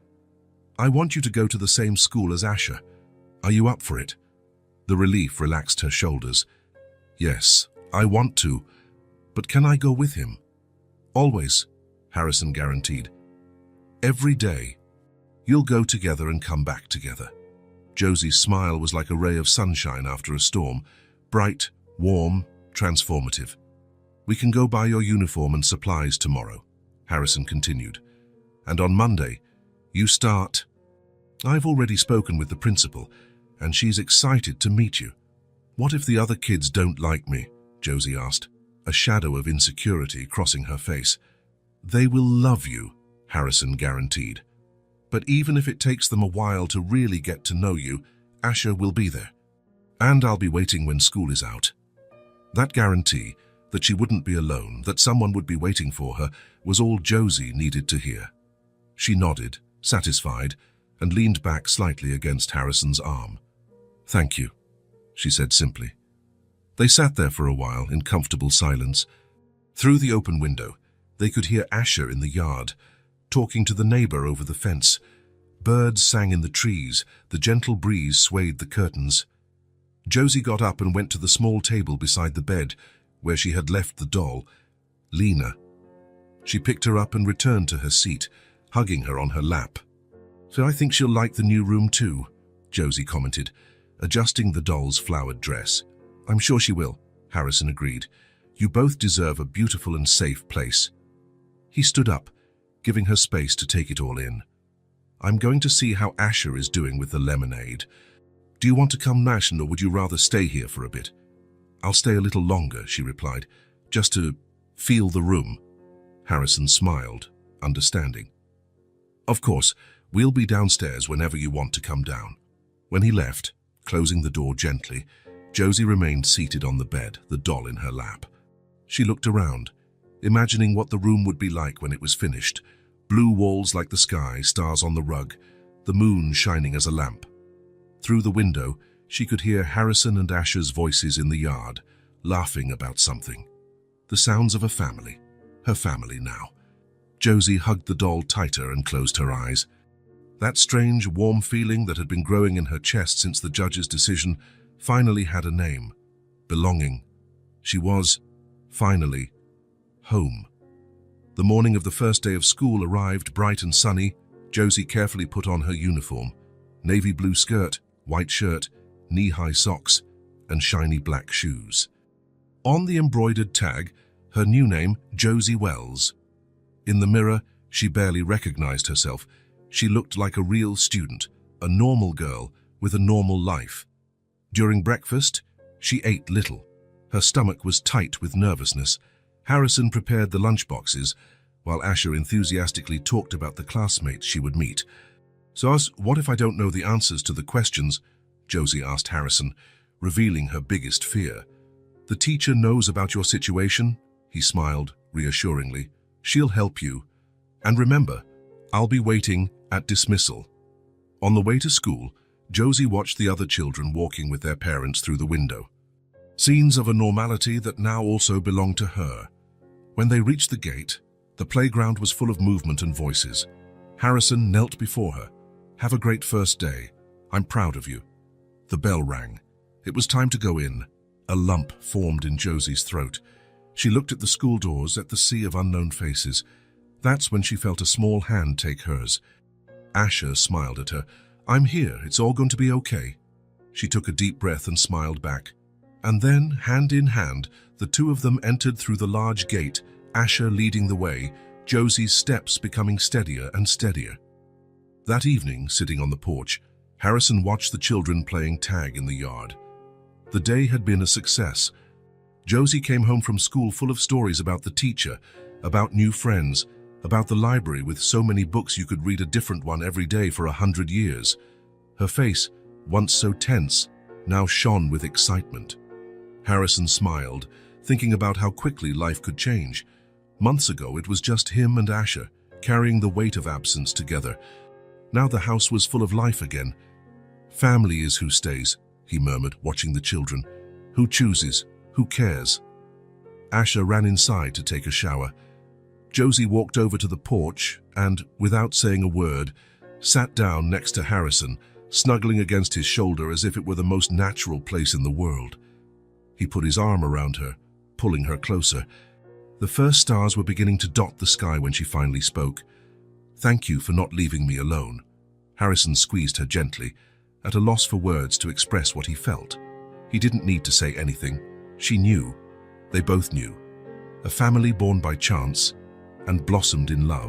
I want you to go to the same school as Asher. Are you up for it?" The relief relaxed her shoulders. "Yes, I want to, but can I go with him?" "Always," Harrison guaranteed. "Every day. You'll go together and come back together." Josie's smile was like a ray of sunshine after a storm, bright, warm, transformative. "We can go buy your uniform and supplies tomorrow," Harrison continued. "And on Monday, you start." "I've already spoken with the principal, and she's excited to meet you." "What if the other kids don't like me?" Josie asked, a shadow of insecurity crossing her face. "They will love you," Harrison guaranteed. "But even if it takes them a while to really get to know you, Asher will be there. And I'll be waiting when school is out." That guarantee that she wouldn't be alone, that someone would be waiting for her, was all Josie needed to hear. She nodded, satisfied, and leaned back slightly against Harrison's arm. "Thank you," she said simply. They sat there for a while in comfortable silence. Through the open window, they could hear Asher in the yard, talking to the neighbor over the fence. Birds sang in the trees, the gentle breeze swayed the curtains. Josie got up and went to the small table beside the bed, where she had left the doll, Lena. She picked her up and returned to her seat, hugging her on her lap. "So I think she'll like the new room too," Josie commented, adjusting the doll's flowered dress. "I'm sure she will," Harrison agreed. "You both deserve a beautiful and safe place." He stood up, giving her space to take it all in. "I'm going to see how Asher is doing with the lemonade. Do you want to come now, or would you rather stay here for a bit?" "I'll stay a little longer," she replied, "just to feel the room." Harrison smiled, understanding. "Of course, we'll be downstairs whenever you want to come down." When he left, closing the door gently, Josie remained seated on the bed, the doll in her lap. She looked around, imagining what the room would be like when it was finished. Blue walls like the sky, stars on the rug, the moon shining as a lamp. Through the window, she could hear Harrison and Asher's voices in the yard, laughing about something. The sounds of a family, her family now. Josie hugged the doll tighter and closed her eyes. That strange, warm feeling that had been growing in her chest since the judge's decision finally had a name: belonging. She was, finally, home. The morning of the first day of school arrived bright and sunny. Josie carefully put on her uniform: navy blue skirt, white shirt, knee-high socks, and shiny black shoes. On the embroidered tag, her new name, Josie Wells. In the mirror, she barely recognized herself. She looked like a real student, a normal girl with a normal life. During breakfast, she ate little. Her stomach was tight with nervousness. Harrison prepared the lunchboxes, while Asher enthusiastically talked about the classmates she would meet. "So, what if I don't know the answers to the questions?" Josie asked Harrison, revealing her biggest fear. "The teacher knows about your situation," he smiled reassuringly. "She'll help you. And remember, I'll be waiting at dismissal." On the way to school, Josie watched the other children walking with their parents through the window. Scenes of a normality that now also belonged to her. When they reached the gate, the playground was full of movement and voices. Harrison knelt before her. "Have a great first day. I'm proud of you." The bell rang. It was time to go in. A lump formed in Josie's throat. She looked at the school doors, at the sea of unknown faces. That's when she felt a small hand take hers. Asher smiled at her. "I'm here. It's all going to be okay." She took a deep breath and smiled back. And then, hand in hand, the two of them entered through the large gate, Asher leading the way, Josie's steps becoming steadier and steadier. That evening, sitting on the porch, Harrison watched the children playing tag in the yard. The day had been a success. Josie came home from school full of stories about the teacher, about new friends, about the library with so many books you could read a different one every day for 100 years. Her face, once so tense, now shone with excitement. Harrison smiled, thinking about how quickly life could change. Months ago, it was just him and Asher, carrying the weight of absence together. Now the house was full of life again. "Family is who stays," he murmured, watching the children. "Who chooses? Who cares?" Asher ran inside to take a shower. Josie walked over to the porch and, without saying a word, sat down next to Harrison, snuggling against his shoulder as if it were the most natural place in the world. He put his arm around her, pulling her closer. The first stars were beginning to dot the sky when she finally spoke. "Thank you for not leaving me alone." Harrison squeezed her gently, at a loss for words to express what he felt. He didn't need to say anything. She knew. They both knew. A family born by chance and blossomed in love.